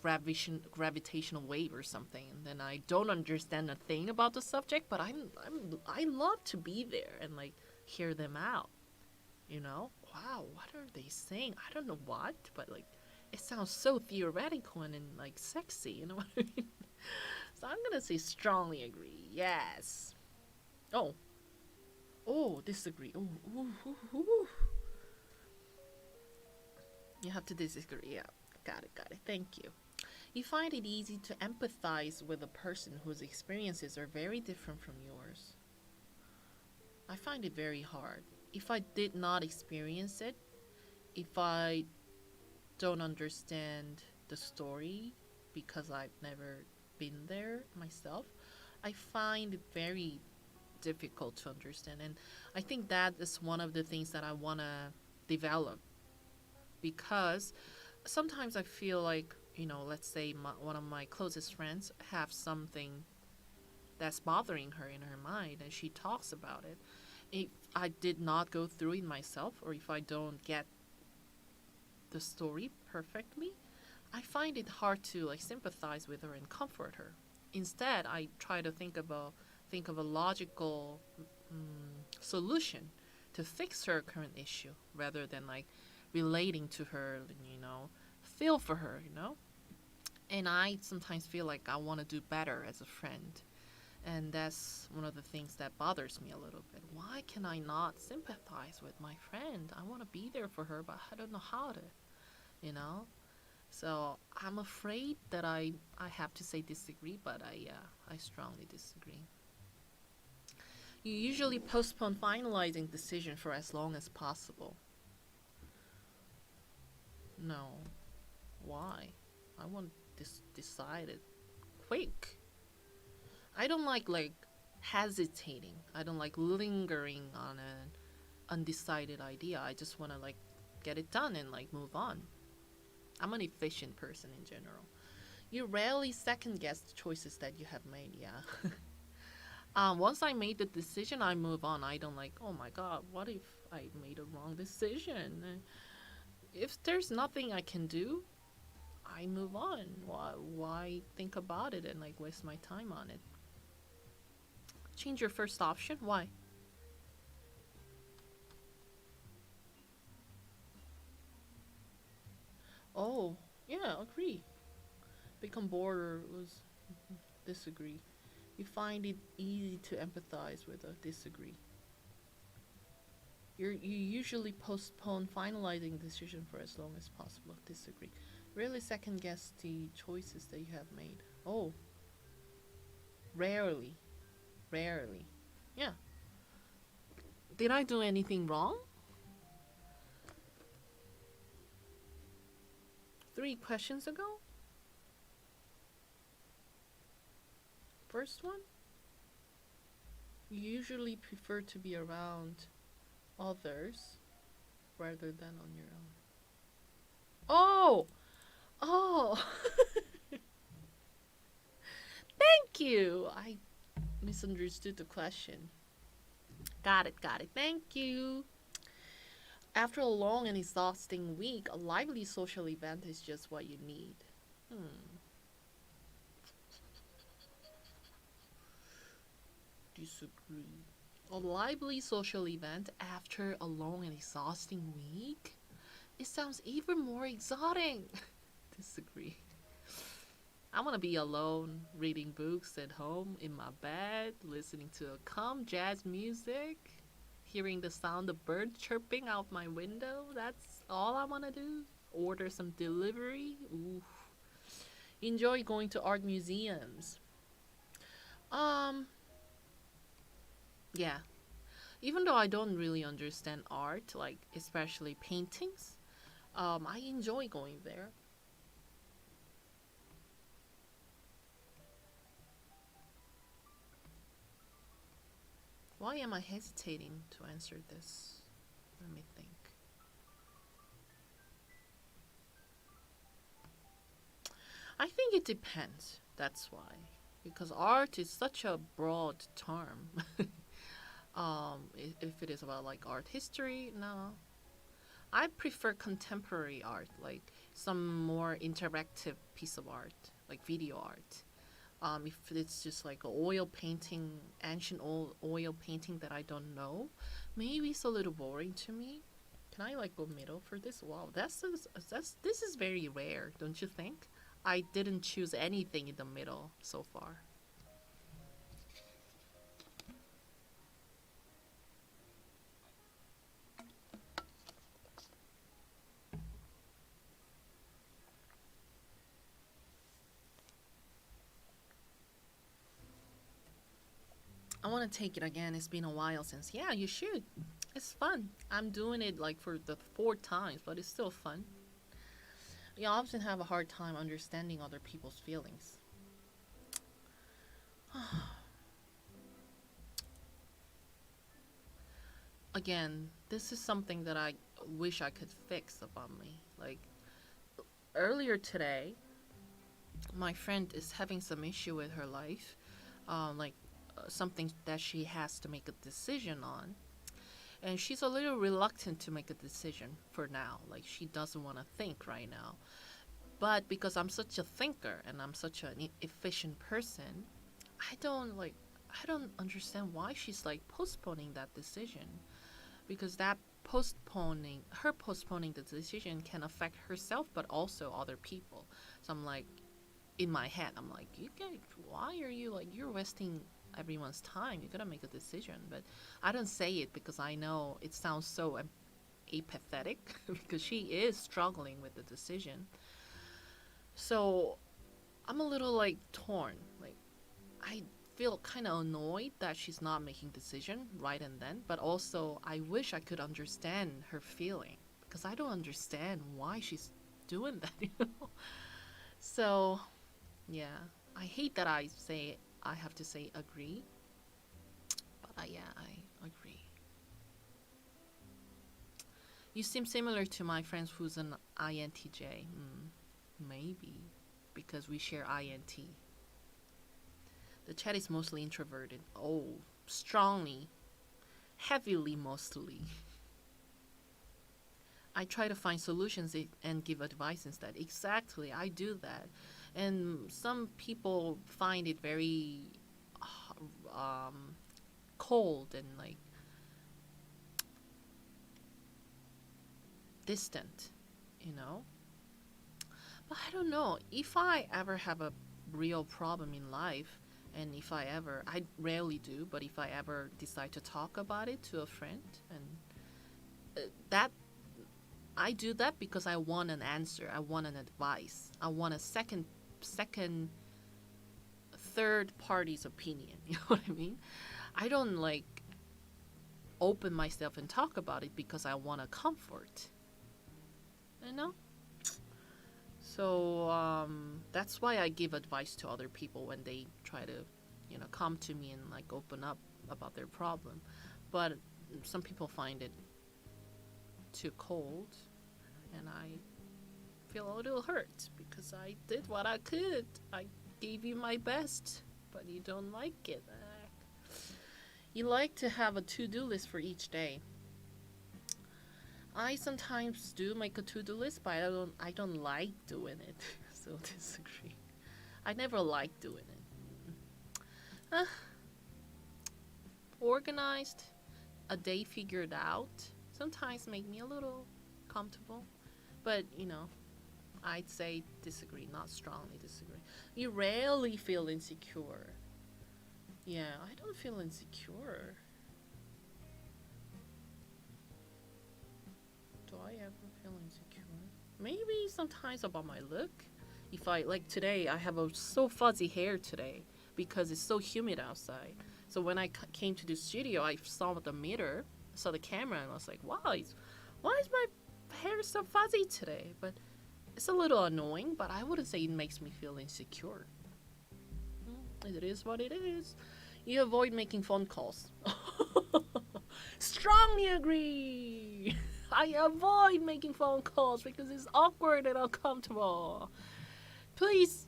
gravitational wave or something, and then I don't understand a thing about the subject, but I love to be there and like hear them out. You know, wow, what are they saying? I don't know what, but like it sounds so theoretical and like sexy. You know what I mean? So I'm gonna say strongly agree. Yes. Oh. Oh, disagree. Oh, ooh, ooh, ooh. You have to disagree. Yeah. Got it. Thank you. You find it easy to empathize with a person whose experiences are very different from yours. I find it very hard. If I did not experience it, if I don't understand the story because I've never been there myself, I find it very difficult to understand. And I think that is one of the things that I want to develop, because sometimes I feel like, you know, let's say one of my closest friends have something that's bothering her in her mind and she talks about it. If I did not go through it myself, or if I don't get the story perfectly, I find it hard to like sympathize with her and comfort her. Instead, I try to think of a logical solution to fix her current issue rather than like relating to her, you know, feel for her, you know. And I sometimes feel like I want to do better as a friend. And that's one of the things that bothers me a little bit. Why can I not sympathize with my friend? I want to be there for her, but I don't know how to, you know? So I'm afraid that I have to say disagree, but I strongly disagree. You usually postpone finalizing decision for as long as possible. No. Why? I want this decided quick. I don't like hesitating. I don't like lingering on an undecided idea. I just want to like get it done and like move on. I'm an efficient person in general. You rarely second guess the choices that you have made. Yeah. Once I made the decision, I move on. I don't like, oh my god, what if I made a wrong decision? If there's nothing I can do, I move on. Why think about it and like waste my time on it? Change your first option? Why? Oh, yeah, agree. Become bored or disagree. You find it easy to empathize with a disagree. You usually postpone finalizing decision for as long as possible. Disagree. Really second guess the choices that you have made. Oh, rarely. Rarely. Yeah. Did I do anything wrong? 3 questions ago? First one? You usually prefer to be around others rather than on your own. Oh! Oh! Thank you! I misunderstood the question. Got it. Thank you. After a long and exhausting week, a lively social event is just what you need. Disagree. A lively social event after a long and exhausting week? It sounds even more exciting. Disagree. I want to be alone, reading books at home in my bed, listening to a calm jazz music, hearing the sound of birds chirping out my window. That's all I want to do. Order some delivery. Ooh. Enjoy going to art museums. Yeah. Even though I don't really understand art, like especially paintings, I enjoy going there. Why am I hesitating to answer this? Let me think. I think it depends. That's why. Because art is such a broad term. If it is about like art history, no. I prefer contemporary art, like some more interactive piece of art, like video art. If it's just like an oil painting, ancient oil painting that I don't know, maybe it's a little boring to me. Can I like go middle for this? Wow, this is very rare, don't you think? I didn't choose anything in the middle so far. I want to take it again. It's been a while since. Yeah, you should. It's fun. I'm doing it like for the 4th time, but it's still fun. You often have a hard time understanding other people's feelings. Again, this is something that I wish I could fix about me. Like earlier today, my friend is having some issue with her life, something that she has to make a decision on. And she's a little reluctant to make a decision for now. Like she doesn't want to think right now. But because I'm such a thinker and I'm such an efficient person, I don't understand why she's like postponing that decision, because that her postponing the decision can affect herself but also other people. So I'm like, in my head, I'm like, why are you like, you're wasting everyone's time. You gotta make a decision. But I don't say it because I know it sounds so apathetic because she is struggling with the decision. So I'm a little like torn. Like I feel kind of annoyed that she's not making decision right and then, but also I wish I could understand her feeling because I don't understand why she's doing that. So yeah, I hate that I have to say agree, but yeah, I agree. You seem similar to my friend who's an INTJ. Maybe because we share INT. The chat is mostly introverted. Oh, strongly, heavily, mostly. I try to find solutions and give advice instead. Exactly, I do that. And some people find it very cold and like distant, you know? But I don't know. If I ever have a real problem in life, And if I ever, I rarely do, but if I ever decide to talk about it to a friend, and that I do that because I want an answer, I want an advice, I want a second, third party's opinion. You know what I mean? I don't like open myself and talk about it because I want a comfort. You know? So that's why I give advice to other people when they try to, come to me and like open up about their problem. But some people find it too cold, and I feel a little hurt because I did what I could. I gave you my best, but you don't like it. You like to have a to-do list for each day. I sometimes do make a to-do list, but I don't like doing it. So disagree. I never like doing it. Organized, a day figured out, sometimes make me a little comfortable. But, I'd say disagree, not strongly disagree. You rarely feel insecure. Yeah, I don't feel insecure. Do I ever feel insecure? Maybe sometimes about my look. If I, like today, I have so fuzzy hair today because it's so humid outside. So when I came to the studio, I saw the mirror, saw the camera, and I was like, wow, why is my hair so fuzzy today? But it's a little annoying, but I wouldn't say it makes me feel insecure. It is what it is. You avoid making phone calls. Strongly agree. I avoid making phone calls because it's awkward and uncomfortable. Please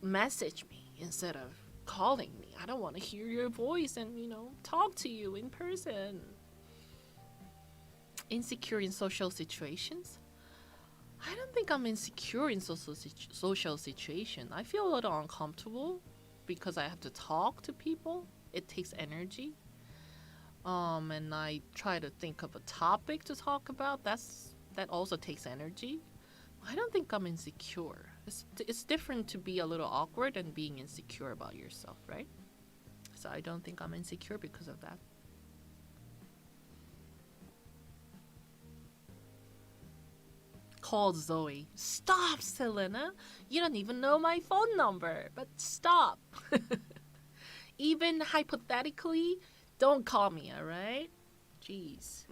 message me instead of calling me. I don't want to hear your voice and, talk to you in person. Insecure in social situations? I don't think I'm insecure in social situation. I feel a little uncomfortable because I have to talk to people. It takes energy. And I try to think of a topic to talk about. That also takes energy. I don't think I'm insecure. It's different to be a little awkward and being insecure about yourself, right? So I don't think I'm insecure because of that. Called Zoey. Stop, Selena. You don't even know my phone number, but stop. Even hypothetically, don't call me, alright? Jeez.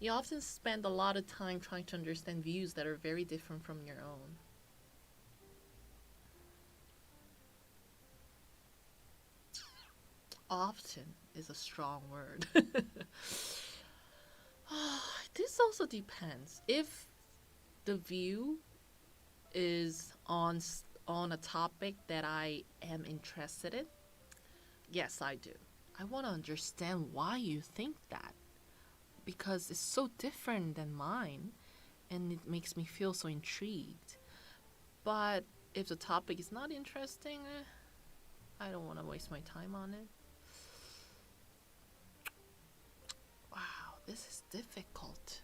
You often spend a lot of time trying to understand views that are very different from your own. Often is a strong word. This also depends. If the view is on a topic that I am interested in, yes, I do. I want to understand why you think that, because it's so different than mine and it makes me feel so intrigued. But if the topic is not interesting, I don't want to waste my time on it. Wow, this is difficult.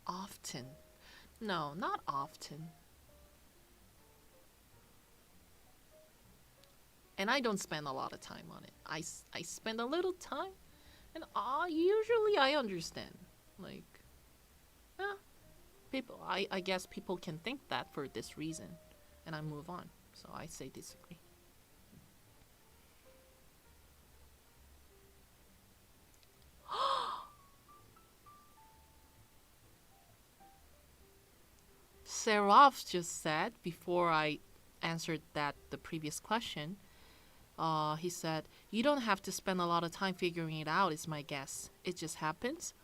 Often. No, not often. And I don't spend a lot of time on it. I spend a little time, and usually I understand. Like, people. I guess people can think that for this reason, and I move on. So I say disagree. Seraph just said, before I answered the previous question, he said, you don't have to spend a lot of time figuring it out, is my guess. It just happens.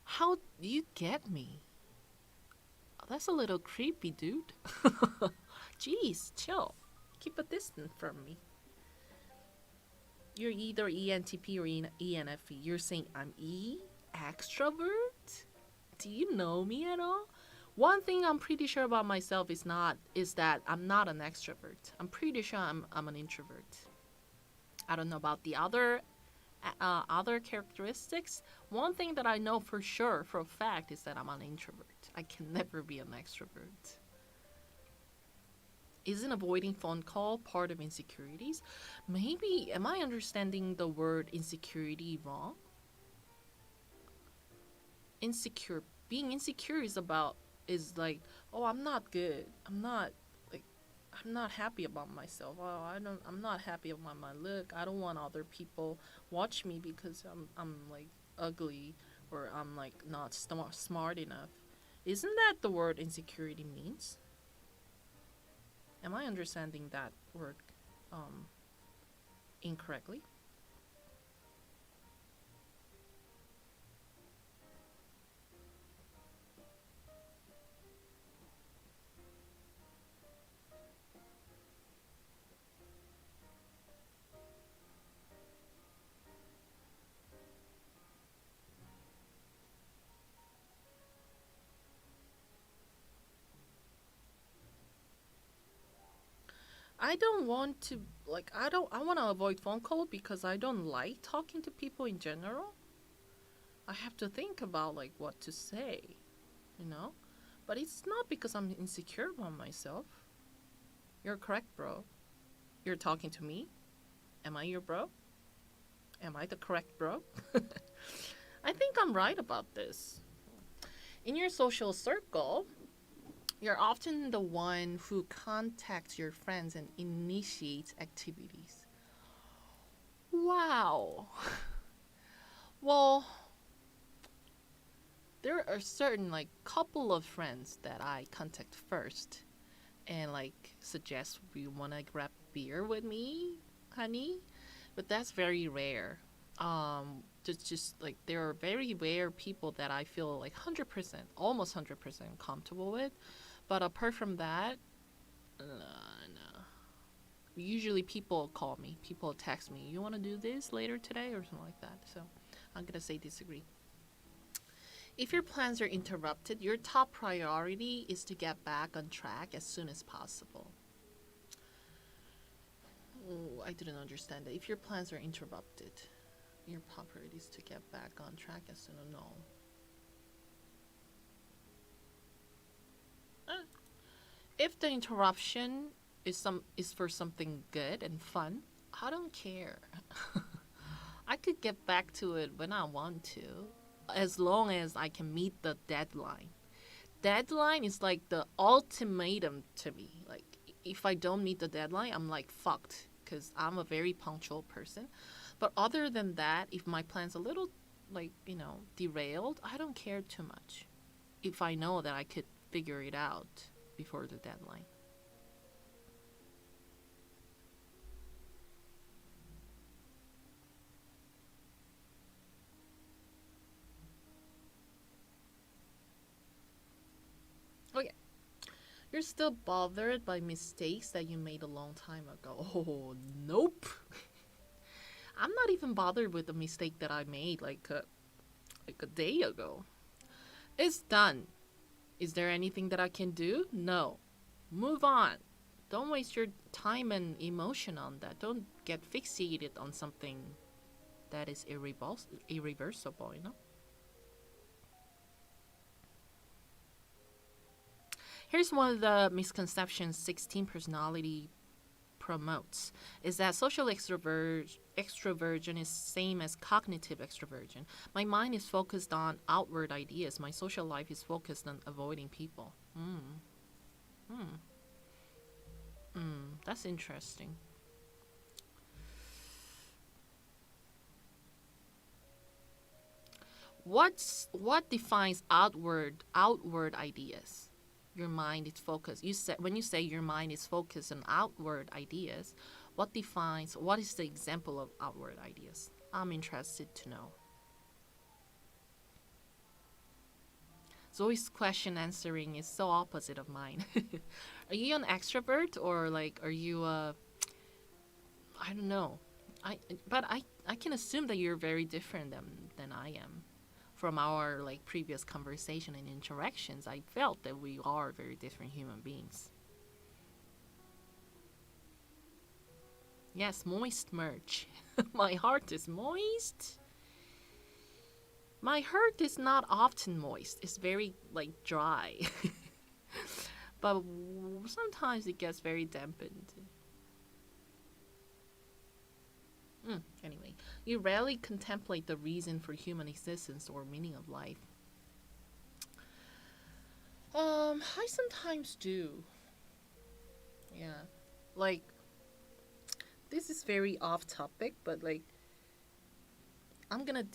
How do you get me? That's a little creepy, dude. Jeez, chill. Keep a distance from me. You're either ENTP or ENFP. You're saying I'm E? Extrovert? Do you know me at all? One thing I'm pretty sure about myself is that I'm not an extrovert. I'm pretty sure I'm an introvert. I don't know about the other characteristics. One thing that I know for sure, for a fact, is that I'm an introvert. I can never be an extrovert. Isn't avoiding phone call part of insecurities? Maybe, am I understanding the word insecurity wrong? Insecure, being insecure is like, oh, I'm not good. Like, I'm not happy about myself. Oh, I'm not happy about my look. I don't want other people watch me because I'm like ugly or I'm like not smart enough. Isn't that the word insecurity means? Am I understanding that word um, incorrectly? I don't want to I want to avoid phone call because I don't like talking to people in general. I have to think about like what to say, you know? But it's not because I'm insecure about myself. You're correct, bro. You're talking to me. Am I your bro? Am I the correct bro? I think I'm right about this. In your social circle, you're often the one who contacts your friends and initiates activities. Wow. Well, there are certain like couple of friends that I contact first and like suggest we want to grab beer with me, honey. But that's very rare. Just like there are very rare people that I feel like 100%, almost 100% comfortable with. But apart from that, no. Usually people call me, people text me, you want to do this later today or something like that. So I'm going to say disagree. If your plans are interrupted, your top priority is to get back on track as soon as possible. Oh, I didn't understand that. If your plans are interrupted, your top priority is to get back on track as soon as no. If the interruption is for something good and fun, I don't care. I could get back to it when I want to, as long as I can meet the deadline. Deadline is like the ultimatum to me. Like if I don't meet the deadline, I'm like fucked because I'm a very punctual person. But other than that, if my plan's a little like, derailed, I don't care too much. If I know that I could figure it out before the deadline. Okay. You're still bothered by mistakes that you made a long time ago. Oh, nope. I'm not even bothered with the mistake that I made like a day ago. It's done. Is there anything that I can do? No. Move on. Don't waste your time and emotion on that. Don't get fixated on something that is irreversible, Here's one of the misconceptions 16 personality promotes is that social extroversion is same as cognitive extroversion. My mind is focused on outward ideas. My social life is focused on avoiding people. That's interesting. What defines outward ideas? Your mind is focused. When you say your mind is focused on outward ideas, what is the example of outward ideas? I'm interested to know. Zoe's question answering is so opposite of mine. Are you an extrovert or like are you I don't know. I can assume that you're very different than I am. From our like previous conversation and interactions, I felt that we are very different human beings. Yes, moist merch. My heart is moist. My heart is not often moist. It's very like dry. but sometimes it gets very dampened. Anyway, you rarely contemplate the reason for human existence or meaning of life. I sometimes do. Yeah, like this is very off topic, but like I'm gonna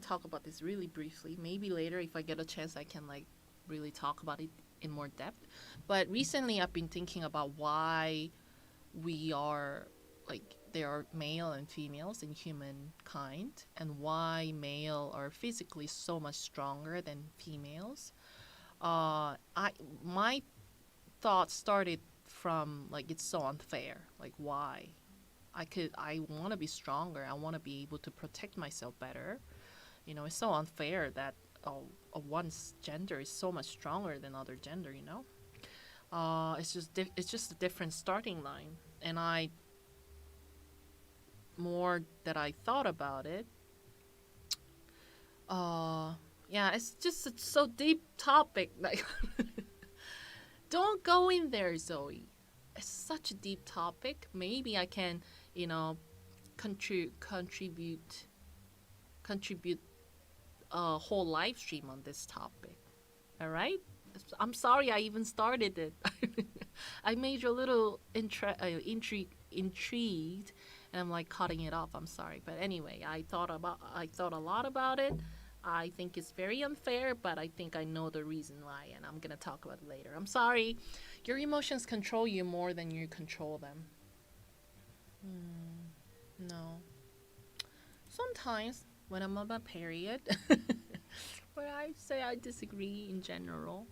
talk about this really briefly. Maybe later, if I get a chance, I can like really talk about it in more depth. But recently, I've been thinking about why we are like there are male and females in humankind, and why male are physically so much stronger than females. My thoughts started from like it's so unfair. Like why? I want to be stronger. I want to be able to protect myself better. You know, it's so unfair that one's gender is so much stronger than other gender. You know, it's just a different starting line. And more that I thought about it, yeah, it's just a so deep topic. Like, don't go in there, Zoey. It's such a deep topic. Maybe I can, you know, contribute a whole live stream on this topic. All right. I'm sorry I even started it. I made you a little intrigued, and I'm like cutting it off. I'm sorry, but anyway, I thought a lot about it. I think it's very unfair, but I think I know the reason why, and I'm gonna talk about it later. I'm sorry. Your emotions control you more than you control them. No. Sometimes when I'm on my period, where I say I disagree in general,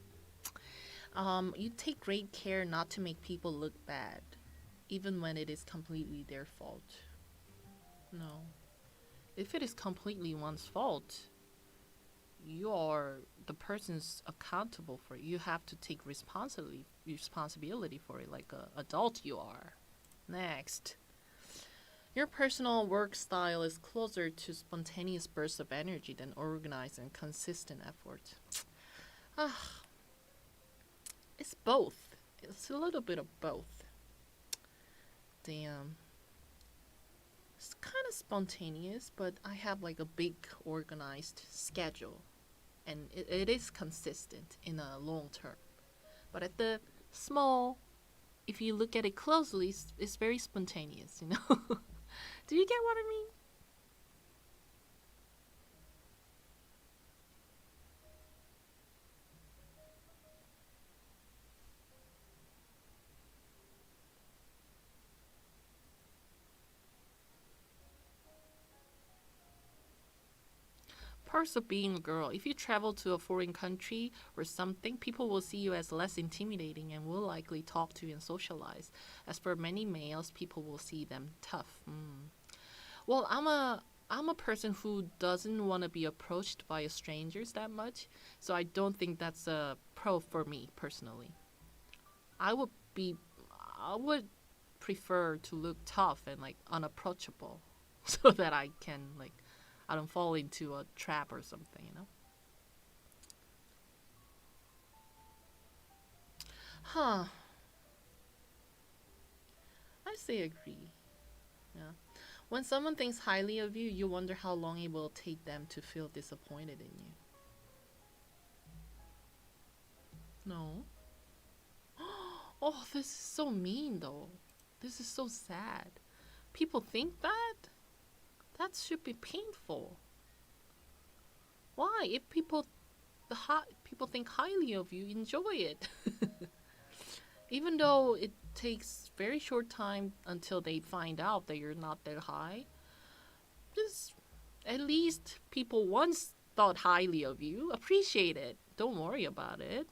you take great care not to make people look bad, even when it is completely their fault. No. If it is completely one's fault, you are the person's accountable for it. You have to take responsibility for it like an adult you are. Next. Your personal work style is closer to spontaneous bursts of energy than organized and consistent effort. It's both. It's a little bit of both. Damn. It's kind of spontaneous, but I have like a big organized schedule. And it is consistent in a long term. But at the small, if you look at it closely, it's very spontaneous, you know? Do you get what I mean? Perks of being a girl. If you travel to a foreign country or something, people will see you as less intimidating and will likely talk to you and socialize. As for many males, people will see them tough. Well, I'm a person who doesn't want to be approached by strangers that much, so I don't think that's a pro for me personally. I would be I would prefer to look tough and like unapproachable so that I don't fall into a trap or something, you know? Huh. I say agree. Yeah. When someone thinks highly of you, you wonder how long it will take them to feel disappointed in you. No. Oh, this is so mean though. This is so sad. People think that? That should be painful. Why? If people think highly of you, enjoy it. Even though it takes very short time until they find out that you're not that high, just at least people once thought highly of you. Appreciate it. Don't worry about it.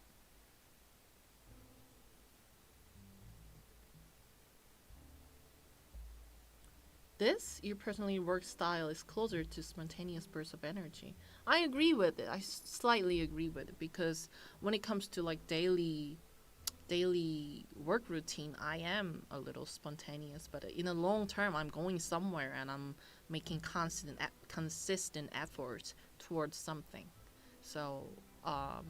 Your personally work style is closer to spontaneous bursts of energy. I agree with it. I slightly agree with it because when it comes to like daily work routine, I am a little spontaneous. But in the long term, I'm going somewhere and I'm making consistent efforts towards something. So, uh,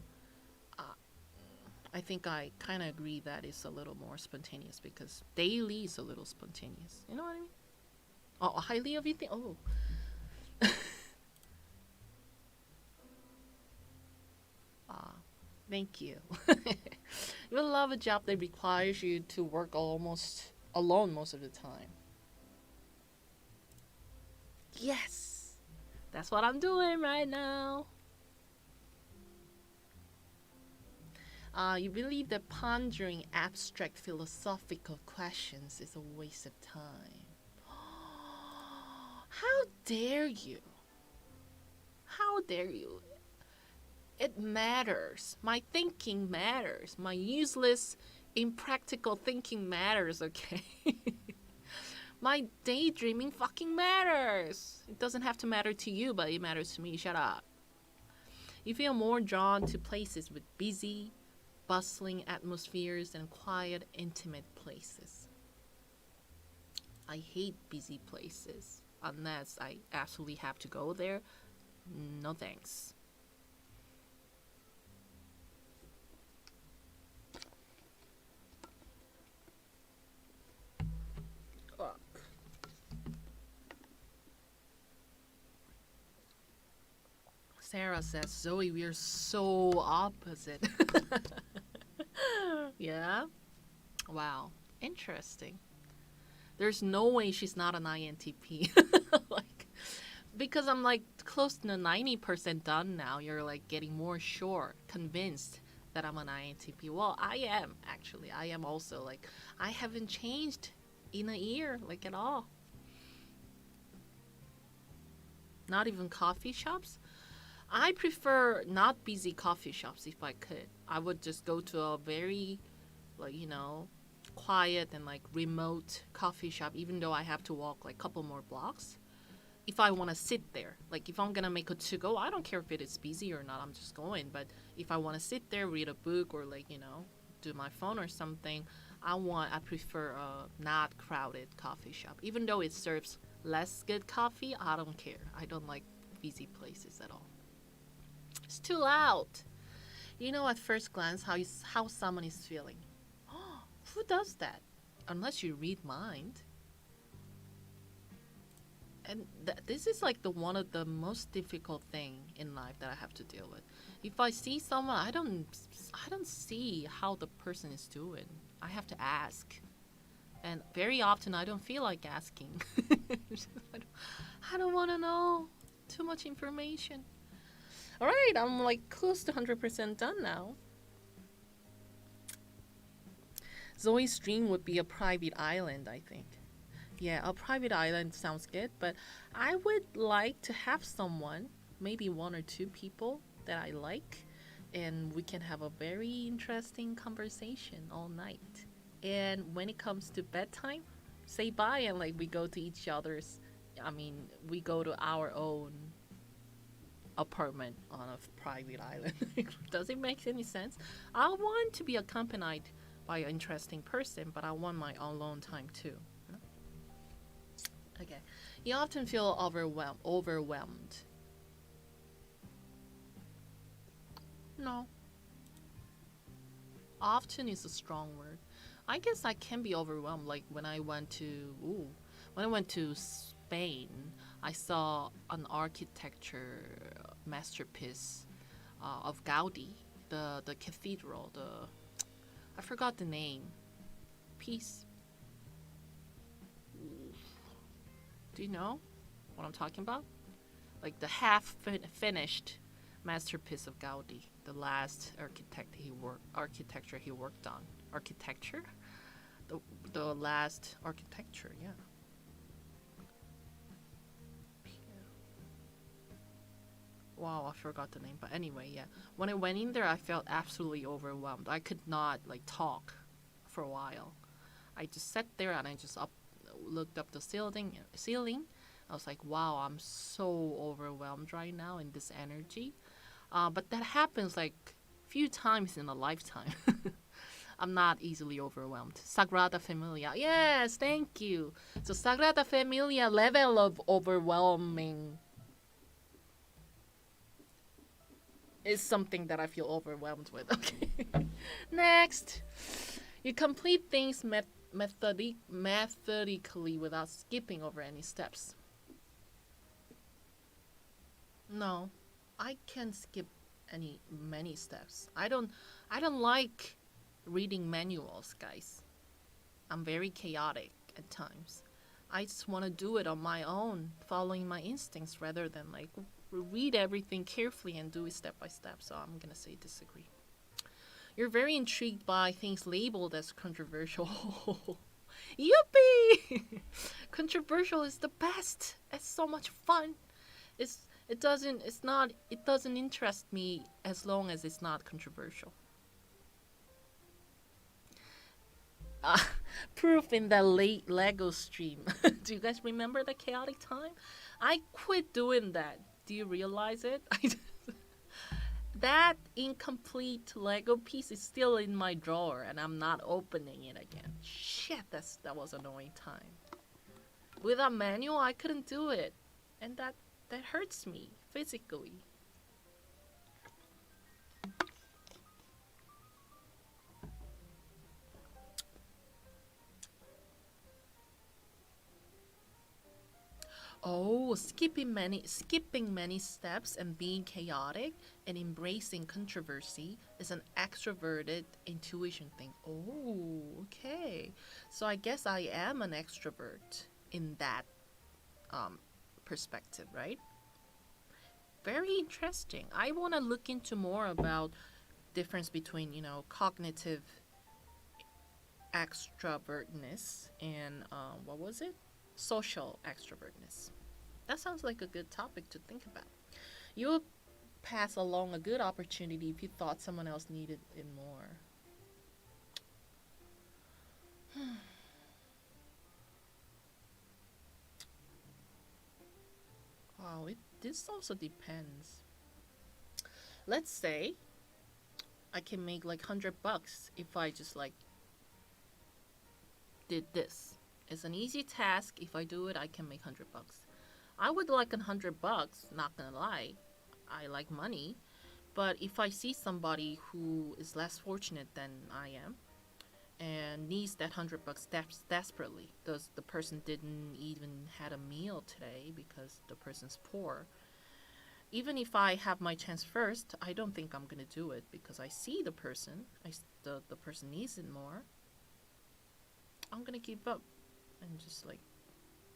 I think I kind of agree that it's a little more spontaneous because daily is a little spontaneous. You know what I mean? Oh, highly everything. Oh. Ah, thank you. You love a job that requires you to work almost alone most of the time. Yes, that's what I'm doing right now. You believe that pondering abstract philosophical questions is a waste of time. How dare you? How dare you? It matters. My thinking matters. My useless, impractical thinking matters, okay? My daydreaming fucking matters. It doesn't have to matter to you, but it matters to me. Shut up. You feel more drawn to places with busy, bustling atmospheres than quiet, intimate places. I hate busy places unless I absolutely have to go there. No thanks. Sarah says, Zoey, we are so opposite. Yeah? Wow. Interesting. There's no way she's not an INTP. Like, because I'm like close to 90% done now. You're like getting more sure, convinced that I'm an INTP. Well, I am actually. I am also like, I haven't changed in a year, like at all. Not even coffee shops. I prefer not busy coffee shops if I could. I would just go to a very, like, quiet and like remote coffee shop, even though I have to walk like a couple more blocks. If I want to sit there, like if I'm gonna make a to go, I don't care if it is busy or not, I'm just going. But if I want to sit there, read a book, or like, do my phone or something, I prefer a not crowded coffee shop. Even though it serves less good coffee, I don't care. I don't like busy places at all. It's too loud. You know at first glance how someone is feeling. Who does that? Unless you read mind. And this is like one of the most difficult thing in life that I have to deal with. If I see someone, I don't see how the person is doing. I have to ask. And very often I don't feel like asking. I don't want to know too much information. All right, I'm like close to 100% done now. Zoe's dream would be a private island, I think. Yeah, a private island sounds good, but I would like to have someone, maybe one or two people that I like, and we can have a very interesting conversation all night. And when it comes to bedtime, say bye and like we go to each other's, we go to our own apartment on a private island. Does it make any sense? I want to be accompanied by an interesting person, but I want my alone time too. Okay. You often feel overwhelmed. No. Often is a strong word. I guess I can be overwhelmed. Like when I went to Spain, I saw an architecture masterpiece of Gaudi, the cathedral, I forgot the name. Peace. Do you know what I'm talking about? Like the half-finished masterpiece of Gaudi, the last architecture he worked on. Architecture? The last architecture, yeah. Wow, I forgot the name. But anyway, yeah. When I went in there, I felt absolutely overwhelmed. I could not like talk for a while. I just sat there and I just looked up the ceiling. I was like, wow, I'm so overwhelmed right now in this energy. But that happens like few times in a lifetime. I'm not easily overwhelmed. Sagrada Familia. Yes, thank you. So Sagrada Familia level of overwhelming is something that I feel overwhelmed with. Okay. Next. You complete things methodically without skipping over any steps. No, I can skip many steps. I don't like reading manuals, guys. I'm very chaotic at times. I just want to do it on my own, following my instincts rather than like read everything carefully and do it step by step. So I'm gonna say disagree. You're very intrigued by things labeled as controversial. Yippee! Controversial is the best. It's so much fun. It doesn't interest me as long as it's not controversial. Proof in the late Lego stream. Do you guys remember the chaotic time? I quit doing that. Do you realize it? That incomplete Lego piece is still in my drawer and I'm not opening it again. Shit, that was an annoying time. With a manual, I couldn't do it. And that hurts me physically. Oh, skipping many steps and being chaotic and embracing controversy is an extroverted intuition thing. Oh, okay. So I guess I am an extrovert in that perspective, right? Very interesting. I want to look into more about difference between, cognitive extrovertness and what was it? Social extrovertness. That sounds like a good topic to think about. You would pass along a good opportunity if you thought someone else needed it more. Wow, this also depends. Let's say I can make like $100 if I just like did this. It's an easy task. If I do it, I can make $100. I would like $100, not gonna lie. I like money. But if I see somebody who is less fortunate than I am and needs that $100 desperately, because the person didn't even had a meal today because the person's poor, even if I have my chance first, I don't think I'm gonna do it because I see the person, the person needs it more. I'm gonna give up and just like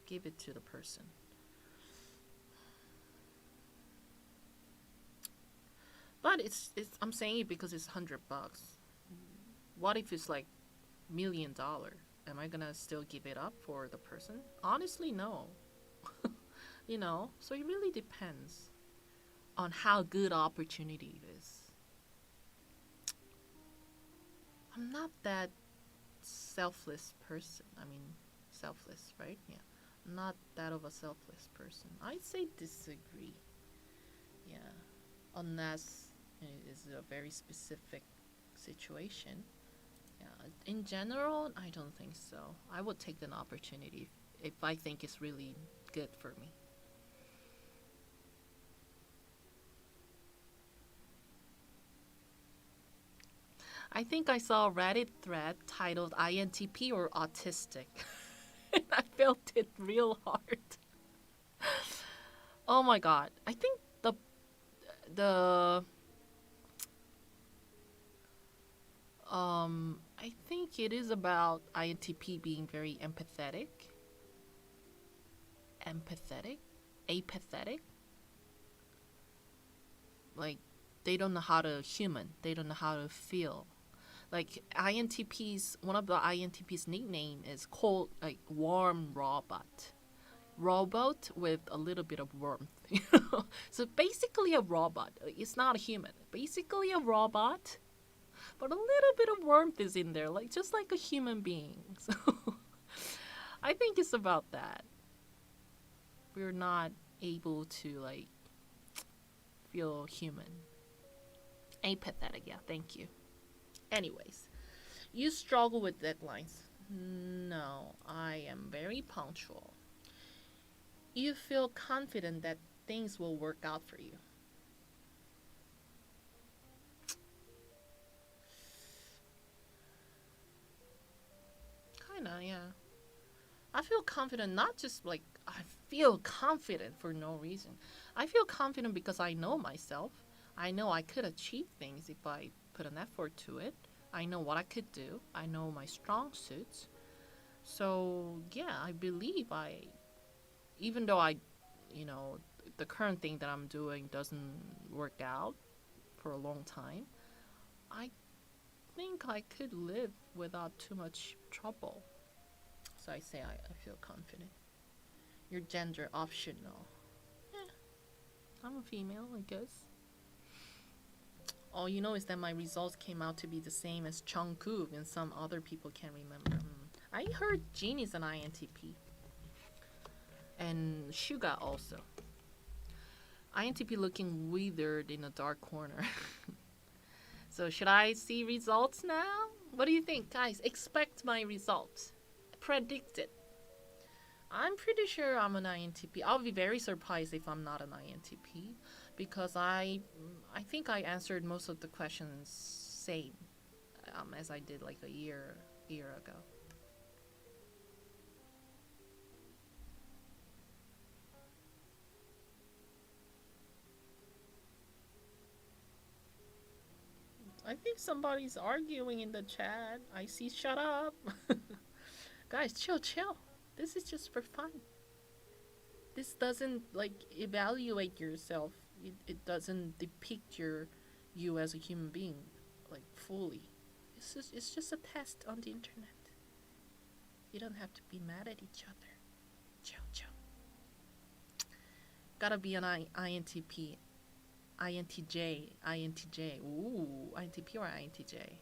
give it to the person. But it's I'm saying it because it's $100. What if it's like $1 million? Am I gonna still give it up for the person? Honestly, no. So it really depends on how good opportunity it is. I'm not that selfless person. I mean, selfless, right? Yeah. I'm not that of a selfless person. I'd say disagree. Yeah. Unless it is a very specific situation. Yeah. In general, I don't think so. I would take an opportunity if I think it's really good for me. I think I saw a Reddit thread titled INTP or autistic. And I felt it real hard. Oh my god. I think I think it is about INTP being very apathetic. Like they don't know how to feel. Like one of the INTP's nickname is called like warm robot with a little bit of warmth. So basically a robot. It's not a human. Basically a robot, but a little bit of warmth is in there, like just like a human being. So I think it's about that. We're not able to like feel human. Apathetic, yeah, thank you. Anyways, you struggle with deadlines. No, I am very punctual. You feel confident that things will work out for you. China, yeah. I feel confident, not just like I feel confident for no reason. I feel confident because I know myself. I know I could achieve things if I put an effort to it. I know what I could do. I know my strong suits. So, yeah, I believe even though you know, the current thing that I'm doing doesn't work out for a long time, I think I could live without too much trouble. So I say I feel confident. Your gender optional. Yeah, I'm a female, I guess. All you know is that my results came out to be the same as Jungkook and some other people can't remember. I heard Jin is an INTP. And Suga also. INTP looking withered in a dark corner. So should I see results now? What do you think, guys? Expect my results. Predict it. I'm pretty sure I'm an INTP. I'll be very surprised if I'm not an INTP because I think I answered most of the questions same as I did like a year ago. I think somebody's arguing in the chat. I see shut up. Guys, chill. This is just for fun. This doesn't like evaluate yourself. It doesn't depict you as a human being like fully. It's just a test on the internet. You don't have to be mad at each other. Chill. Gotta be an INTP. INTJ. Ooh, INTP or INTJ?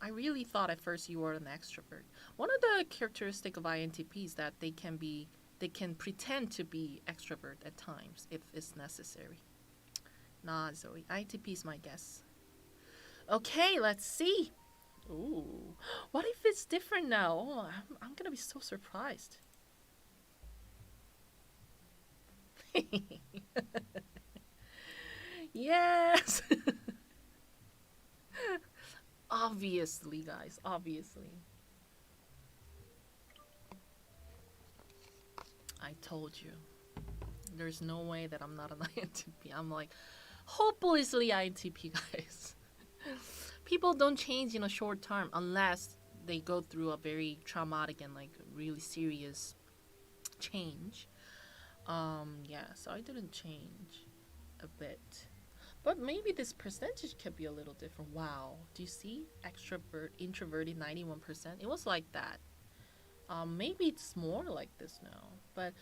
I really thought at first you were an extrovert. One of the characteristics of INTP is that they can pretend to be extrovert at times if it's necessary. Nah, Zoe. INTP is my guess. Okay, let's see. Ooh, what if it's different now? Oh, I'm gonna be so surprised. Yes. Obviously, guys. Obviously. I told you. There's no way that I'm not an INTP. I'm like hopelessly INTP, guys. People don't change in a short term unless they go through a very traumatic and like really serious change. Yeah, so I didn't change a bit. But maybe this percentage could be a little different. Wow. Do you see? Extrovert, introverted 91%. It was like that. Maybe it's more like this now. But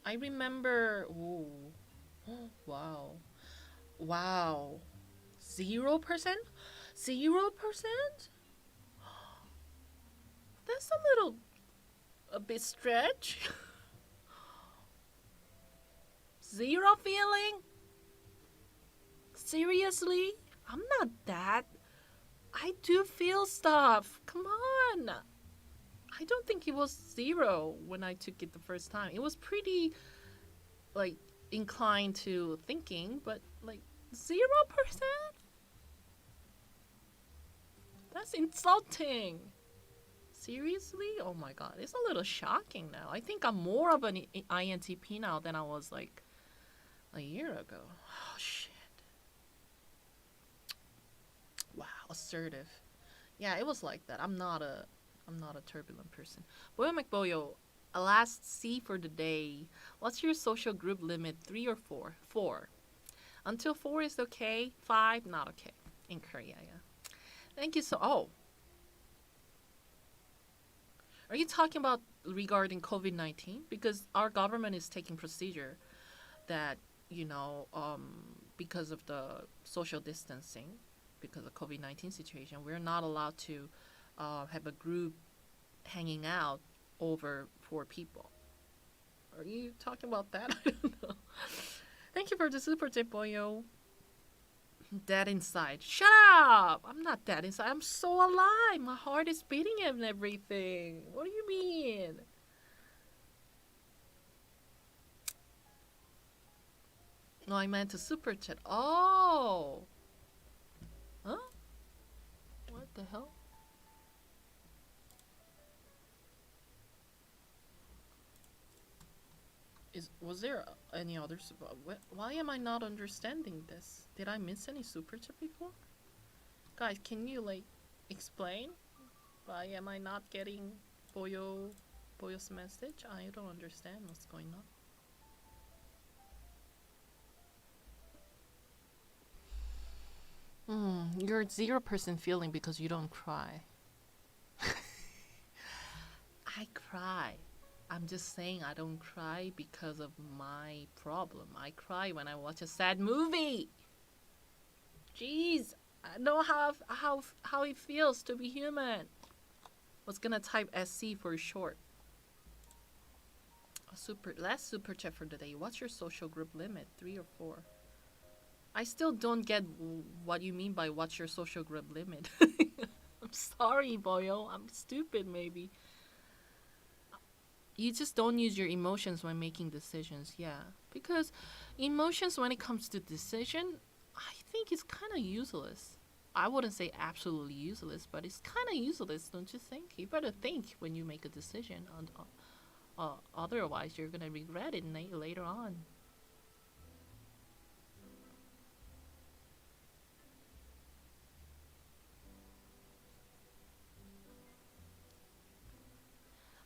I remember. Ooh. Wow. Wow. 0%? 0%? That's a bit stretch. Zero feeling? Seriously? I'm not that. I do feel stuff. Come on. I don't think it was 0 when I took it the first time. It was pretty, like, inclined to thinking, but, like, 0%? That's insulting. Seriously? Oh my god. It's a little shocking now. I think I'm more of an INTP now than I was, like, a year ago. Oh, shit. Wow, assertive. Yeah, it was like that. I'm not a turbulent person. Boyo McBoyo, a last C for the day. What's your social group limit? 3 or 4? 4. Until 4 is okay. 5 not okay. In Korea, yeah. Thank you so. Oh, are you talking about regarding COVID-19? Because our government is taking procedure that because of the social distancing, because of COVID-19 situation, we're not allowed to have a group hanging out over 4 people. Are you talking about that? I don't know. Thank you for the super tip, boyo. Dead inside. Shut up! I'm not dead inside. I'm so alive. My heart is beating and everything. What do you mean? No, I meant a super chat. Oh! Huh? What the hell? Was there any others? Why am I not understanding this? Did I miss any super chat before? Guys, can you like explain? Why am I not getting Boyo's message? I don't understand what's going on. You're 0% feeling because you don't cry. I cry. I'm just saying I don't cry because of my problem. I cry when I watch a sad movie. Jeez, I know how it feels to be human. Was gonna type SC for short. Last super chat for the day. What's your social group limit? 3 or 4? I still don't get what you mean by what's your social group limit. I'm sorry, Boyo. I'm stupid, maybe. You just don't use your emotions when making decisions, yeah. Because emotions, when it comes to decision, I think it's kind of useless. I wouldn't say absolutely useless, but it's kind of useless, don't you think? You better think when you make a decision. Otherwise, you're going to regret it later on.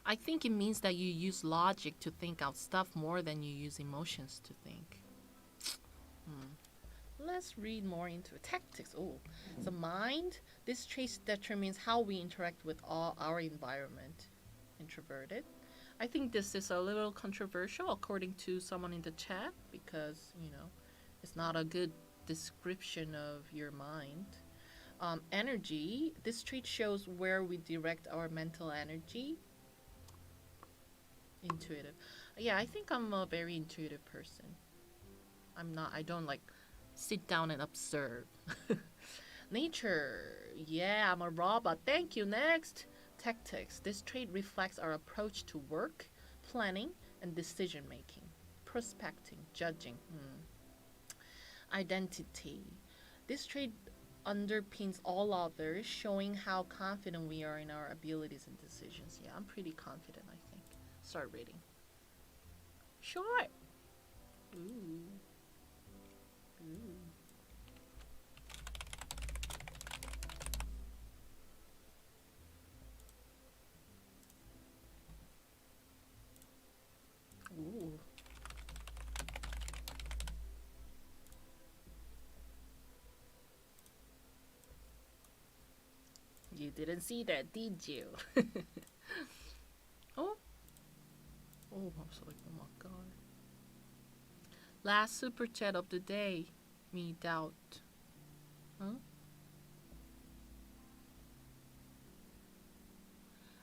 I think it means that you use logic to think out stuff more than you use emotions to think. Let's read more into it. Tactics. Oh, the mind. This trait determines how we interact with our environment. Introverted. I think this is a little controversial according to someone in the chat because, you know, it's not a good description of your mind. Energy. This trait shows where we direct our mental energy. Intuitive. Yeah, I think I'm a very intuitive person. I don't like sit down and observe. Nature. Yeah, I'm a robot. Thank you. Next. Tactics. This trait reflects our approach to work, planning, and decision making. Prospecting, judging. Identity. This trait underpins all others, showing how confident we are in our abilities and decisions. Yeah, I'm pretty confident, I think. Start reading. Sure. Ooh. Ooh. Ooh. You didn't see that, did you? Oh. Oh, I was like, oh my god. Last super chat of the day. Me doubt. Huh?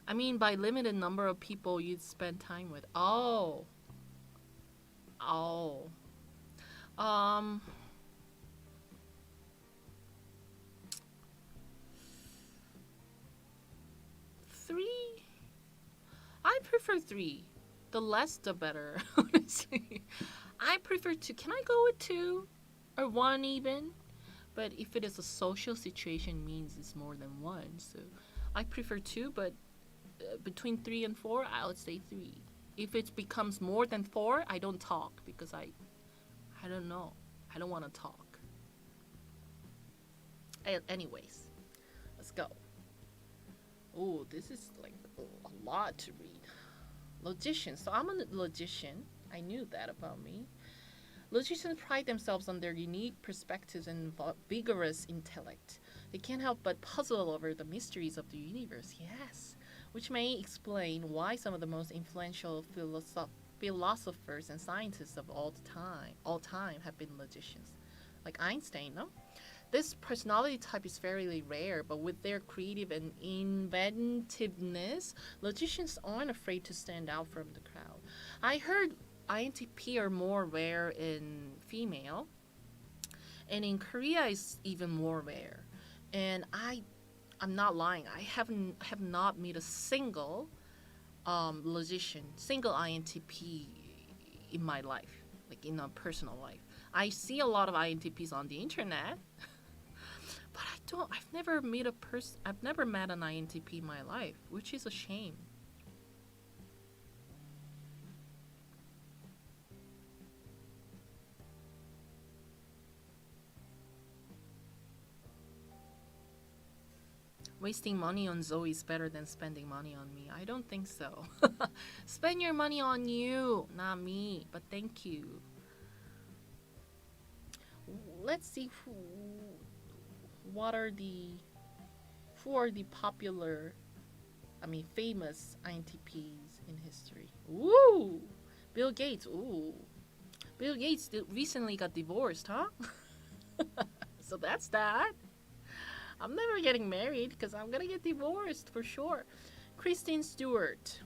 I mean, by limited number of people you'd spend time with. Oh. Oh. 3. I prefer 3. The less the better, honestly. I prefer 2. Can I go with 2 or 1 even? But if it is a social situation, means it's more than 1. So I prefer 2, but between 3 and 4, I would say 3. If it becomes more than 4, I don't talk because I don't know. I don't want to talk. Anyways, let's go. Oh, this is like a lot to read. Logician. So I'm a logician. I knew that about me. Logicians pride themselves on their unique perspectives and vigorous intellect. They can't help but puzzle over the mysteries of the universe. Yes, which may explain why some of the most influential philosophers and scientists of all time have been logicians, like Einstein. No, this personality type is fairly rare, but with their creative and inventiveness, logicians aren't afraid to stand out from the crowd. I heard INTP are more rare in female, and in Korea is even more rare. And I'm not lying. I have not met a single logician, single INTP in my life, like in a personal life. I see a lot of INTPs on the internet, but I've never met an INTP in my life, which is a shame. Wasting money on Zoe is better than spending money on me. I don't think so. Spend your money on you, not me. But thank you. Let's see who are the popular, famous INTPs in history. Ooh, Bill Gates. Ooh, Bill Gates recently got divorced, huh? So that's that. I'm never getting married because I'm gonna get divorced for sure. Kristen Stewart.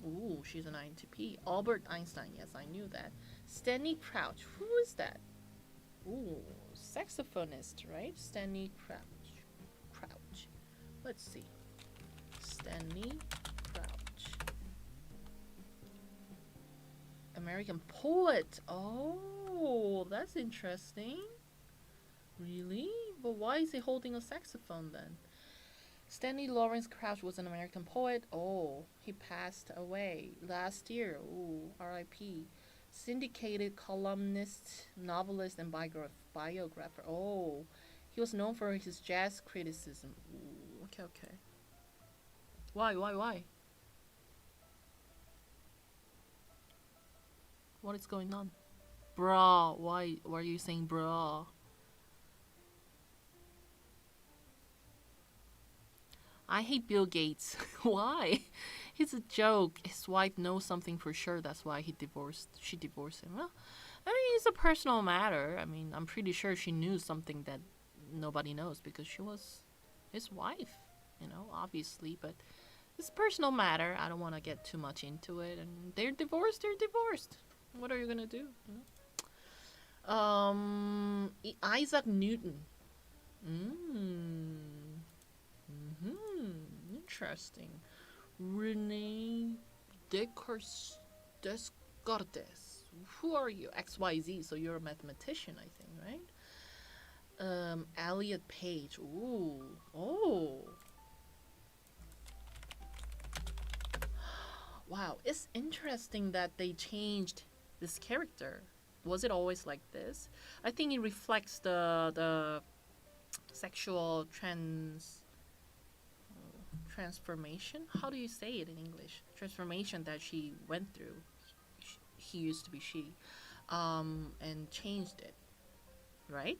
Ooh, she's an INTP. Albert Einstein. Yes, I knew that. Stanley Crouch. Who is that? Ooh, saxophonist, right? Stanley Crouch. Let's see. Stanley Crouch. American poet. Oh, that's interesting. Really? But why is he holding a saxophone then? Stanley Lawrence Crouch was an American poet. Oh, he passed away last year. Ooh, R.I.P. Syndicated columnist, novelist, and biographer. Oh, he was known for his jazz criticism. Ooh, okay. Why? What is going on? Bruh, why are you saying bruh? I hate Bill Gates. Why? He's a joke. His wife knows something for sure. That's why she divorced him. Well, it's a personal matter. I'm pretty sure she knew something that nobody knows because she was his wife, obviously. But it's a personal matter. I don't want to get too much into it. And they're divorced. What are you going to do? Isaac Newton. Interesting. Rene Descartes. Who are you? XYZ. So you're a mathematician, I think, right? Elliot Page. Ooh. Oh. Wow. It's interesting that they changed this character. Was it always like this? I think it reflects the sexual transformation. How do you say it in English? Transformation that she went through. He used to be she, and changed it, right?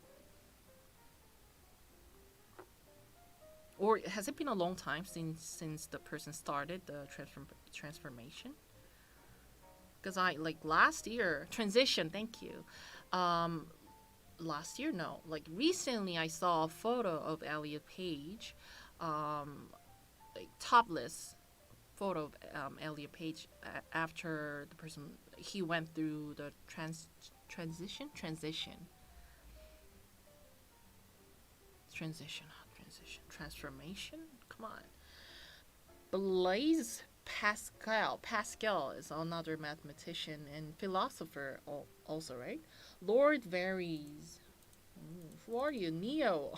Or has it been a long time since the person started the transformation? Because last year transition. Thank you. Last year, no. Recently, I saw a photo of Elliot Page, topless photo of Elliot Page after the person he went through the transformation. Come on. Blaise Pascal is another mathematician and philosopher also, right? Lord Varys. Who are you? Neo.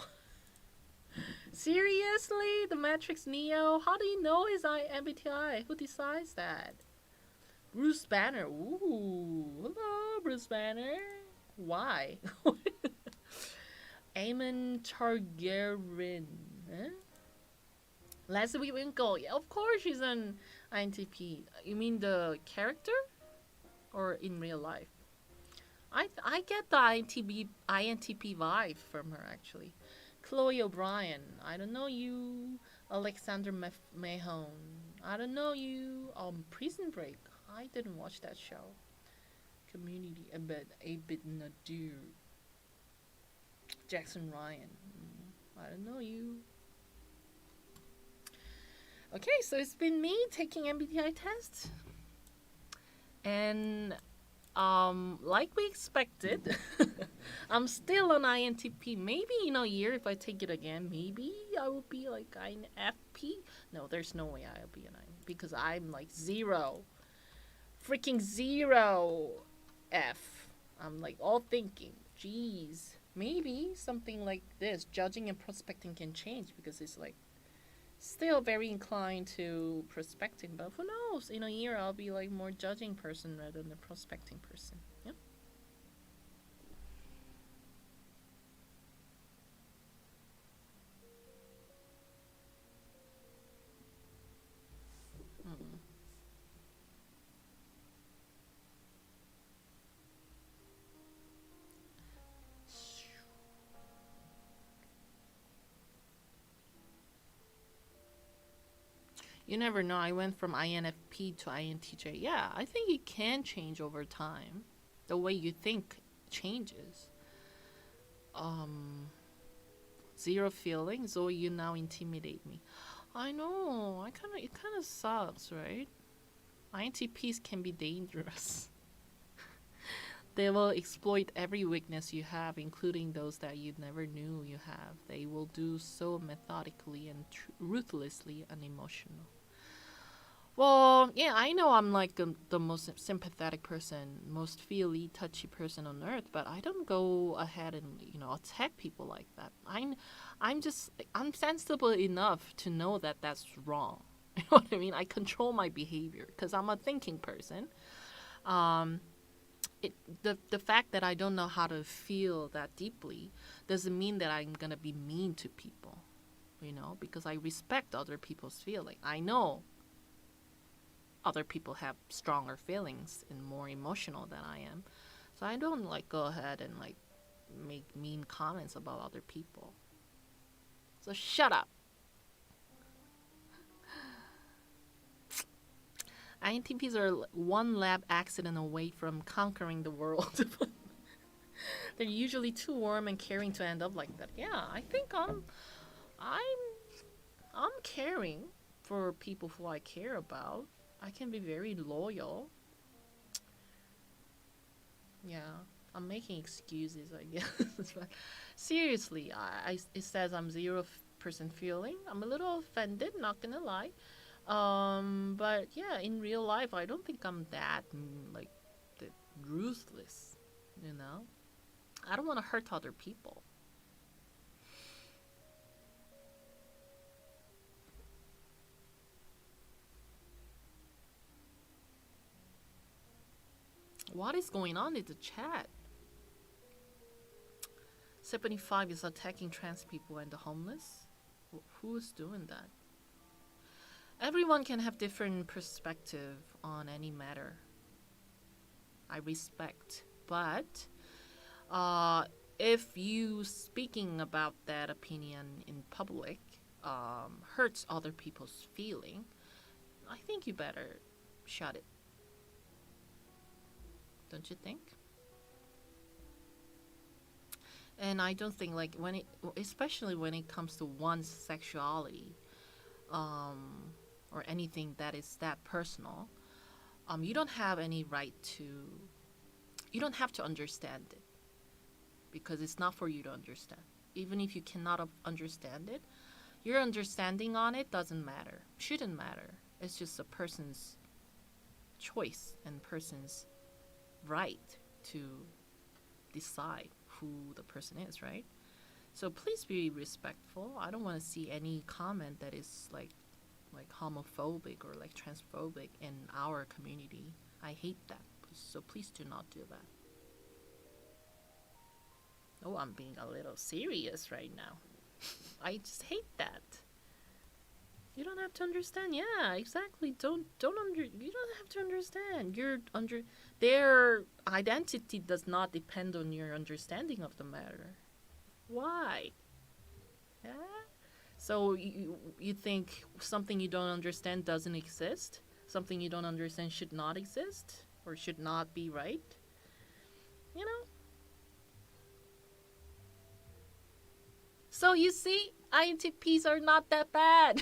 Seriously? The Matrix Neo? How do you know his MBTI? Who decides that? Bruce Banner. Ooh. Hello, Bruce Banner. Why? Aemon Targaryen. Huh? Leslie Winkle. Yeah, of course she's an INTP. You mean the character? Or in real life? I get the INTP vibe from her, actually. Chloe O'Brien. I don't know you. Alexander Mahone. I don't know you. Prison Break. I didn't watch that show. Community. A bit Nadir. Jackson Ryan. I don't know you. Okay, so it's been me taking MBTI tests. And like we expected, I'm still an INTP. Maybe in a year, if I take it again, maybe I will be like INFP. No, there's no way I'll be an INFP because I'm like zero. Freaking zero F. I'm like all thinking. Jeez. Maybe something like this, judging and prospecting, can change because it's like still very inclined to prospecting, but who knows? In a year, I'll be like more judging person rather than a prospecting person. Yeah. You never know. I went from INFP to INTJ. Yeah, I think it can change over time. The way you think changes. Zero feeling. Zoe, you now intimidate me. I know. It kind of sucks, right? INTPs can be dangerous. They will exploit every weakness you have, including those that you never knew you have. They will do so methodically and ruthlessly unemotional. Well, yeah, I know I'm like the most sympathetic person, most feely, touchy person on earth, but I don't go ahead and attack people like that. I'm sensible enough to know that that's wrong. You know what I mean? I control my behavior because I'm a thinking person. The fact that I don't know how to feel that deeply doesn't mean that I'm gonna be mean to people, because I respect other people's feeling. I know other people have stronger feelings and more emotional than I am, so I don't go ahead and make mean comments about other people. So shut up. INTPs are one lab accident away from conquering the world. They're usually too warm and caring to end up like that. Yeah, I think I'm caring for people who I care about. I can be very loyal. Yeah, I'm making excuses, I guess. But seriously, it says I'm 0% feeling. I'm a little offended, not gonna lie. But yeah, in real life, I don't think I'm that ruthless. I don't want to hurt other people. What is going on in the chat? 75 is attacking trans people and the homeless. Who is doing that? Everyone can have different perspective on any matter. I respect, but if you speaking about that opinion in public hurts other people's feeling, I think you better shut it. Don't you think? And I don't think especially when it comes to one's sexuality, or anything that is that personal, you don't have any right to. You don't have to understand it, because it's not for you to understand. Even if you cannot understand it, your understanding on it doesn't matter. Shouldn't matter. It's just a person's choice and person's right to decide who the person is, right? So please be respectful. I don't want to see any comment that is like homophobic or transphobic in our community. I hate that. So please do not do that. Oh, I'm being a little serious right now. I just hate that. You don't have to understand. Yeah, exactly. You don't have to understand. Their identity does not depend on your understanding of the matter. Why? Yeah. So you think something you don't understand doesn't exist? Something you don't understand should not exist or should not be right? So you see, INTPs are not that bad.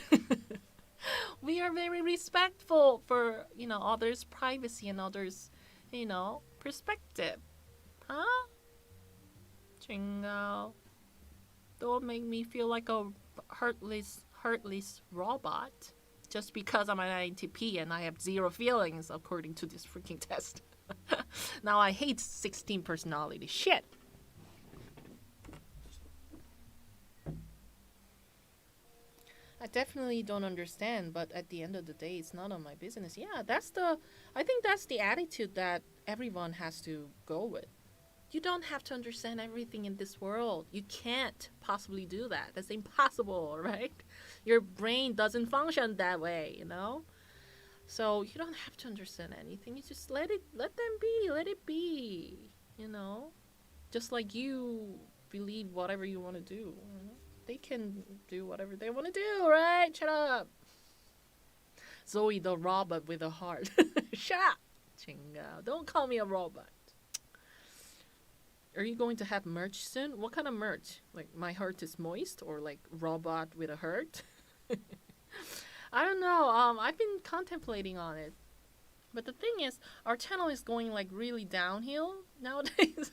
We are very respectful for, others' privacy and others', perspective. Huh? Jingle. Don't make me feel like a heartless robot just because I'm an INTP and I have 0 feelings according to this freaking test. Now I hate 16 personality. Shit. I definitely don't understand, but at the end of the day, it's none of my business. Yeah, I think that's the attitude that everyone has to go with. You don't have to understand everything in this world. You can't possibly do that. That's impossible, right? Your brain doesn't function that way, So you don't have to understand anything. You just let them be, let it be, Just like you believe whatever you want to do. They can do whatever they want to do, right? Shut up. Zoey the robot with a heart. Shut up, Chinga. Don't call me a robot. Are you going to have merch soon? What kind of merch? Like my heart is moist or like robot with a heart? I don't know. I've been contemplating on it. But the thing is, our channel is going like really downhill nowadays.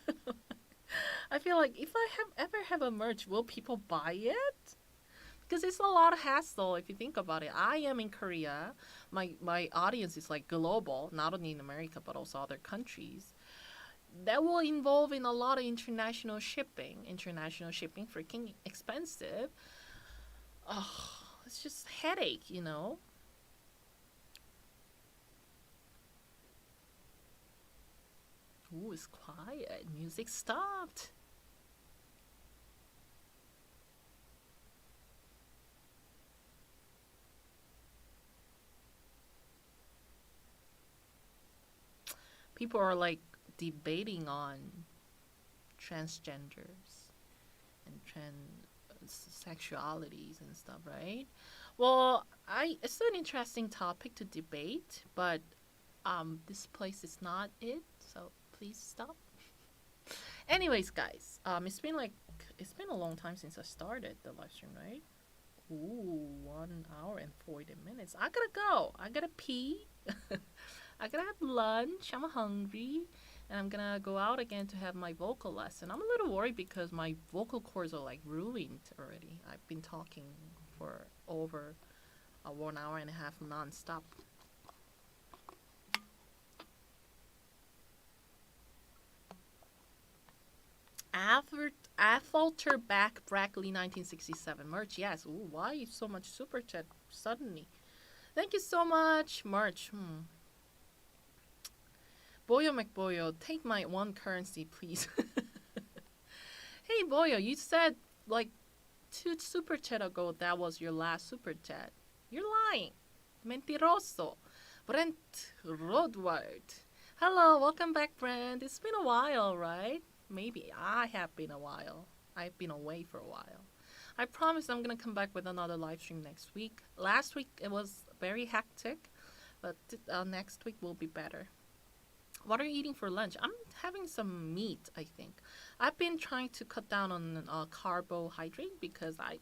I feel like if I ever have a merch, will people buy it? Because it's a lot of hassle if you think about it. I am in Korea. My audience is like global, not only in America but also other countries. That will involve in a lot of international shipping. International shipping freaking expensive. Oh, it's just headache, you know. Ooh, it's quiet. Music stopped. People are like debating on transgenders and transsexualities and stuff, right? Well, it's an interesting topic to debate, but this place is not it, so please stop. Anyways, guys, it's been a long time since I started the live stream, right? Ooh, 1 hour and 40 minutes. I gotta go. I gotta pee. I gotta have lunch. I'm hungry. And I'm gonna go out again to have my vocal lesson. I'm a little worried because my vocal cords are like ruined already. I've been talking for over 1 hour and a half non-stop. Afterback Brackley 1967 merch. Yes. Ooh, why so much super chat suddenly? Thank you so much, merch. Boyo McBoyo, take my one currency, please. Hey, Boyo, you said like 2 super chat ago that was your last super chat. You're lying. Mentiroso. Brent Rodward. Hello, welcome back, Brent. It's been a while, right? Maybe I have been a while. I've been away for a while. I promise I'm gonna come back with another live stream next week. Last week it was very hectic, but next week will be better. What are you eating for lunch? I'm having some meat, I think. I've been trying to cut down on carbohydrate because I'm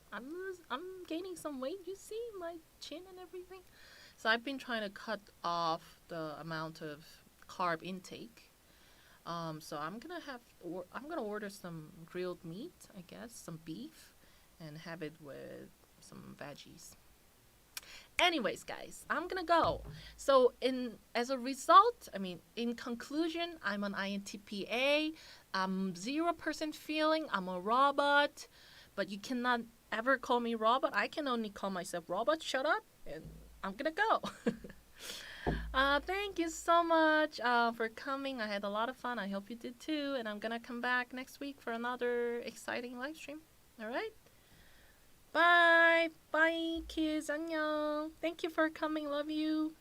gaining some weight. You see my chin and everything. So I've been trying to cut off the amount of carb intake. So I'm gonna order some grilled meat, I guess, some beef, and have it with some veggies. Anyways, guys, I'm gonna go. So as a result, in conclusion, I'm an INTPA. I'm 0% feeling. I'm a robot, but you cannot ever call me robot. I can only call myself robot. Shut up, and I'm gonna go. Thank you so much for coming. I had a lot of fun. I hope you did too. And I'm gonna come back next week for another exciting live stream. All right. Bye. Bye, kids. 안녕. Thank you for coming. Love you.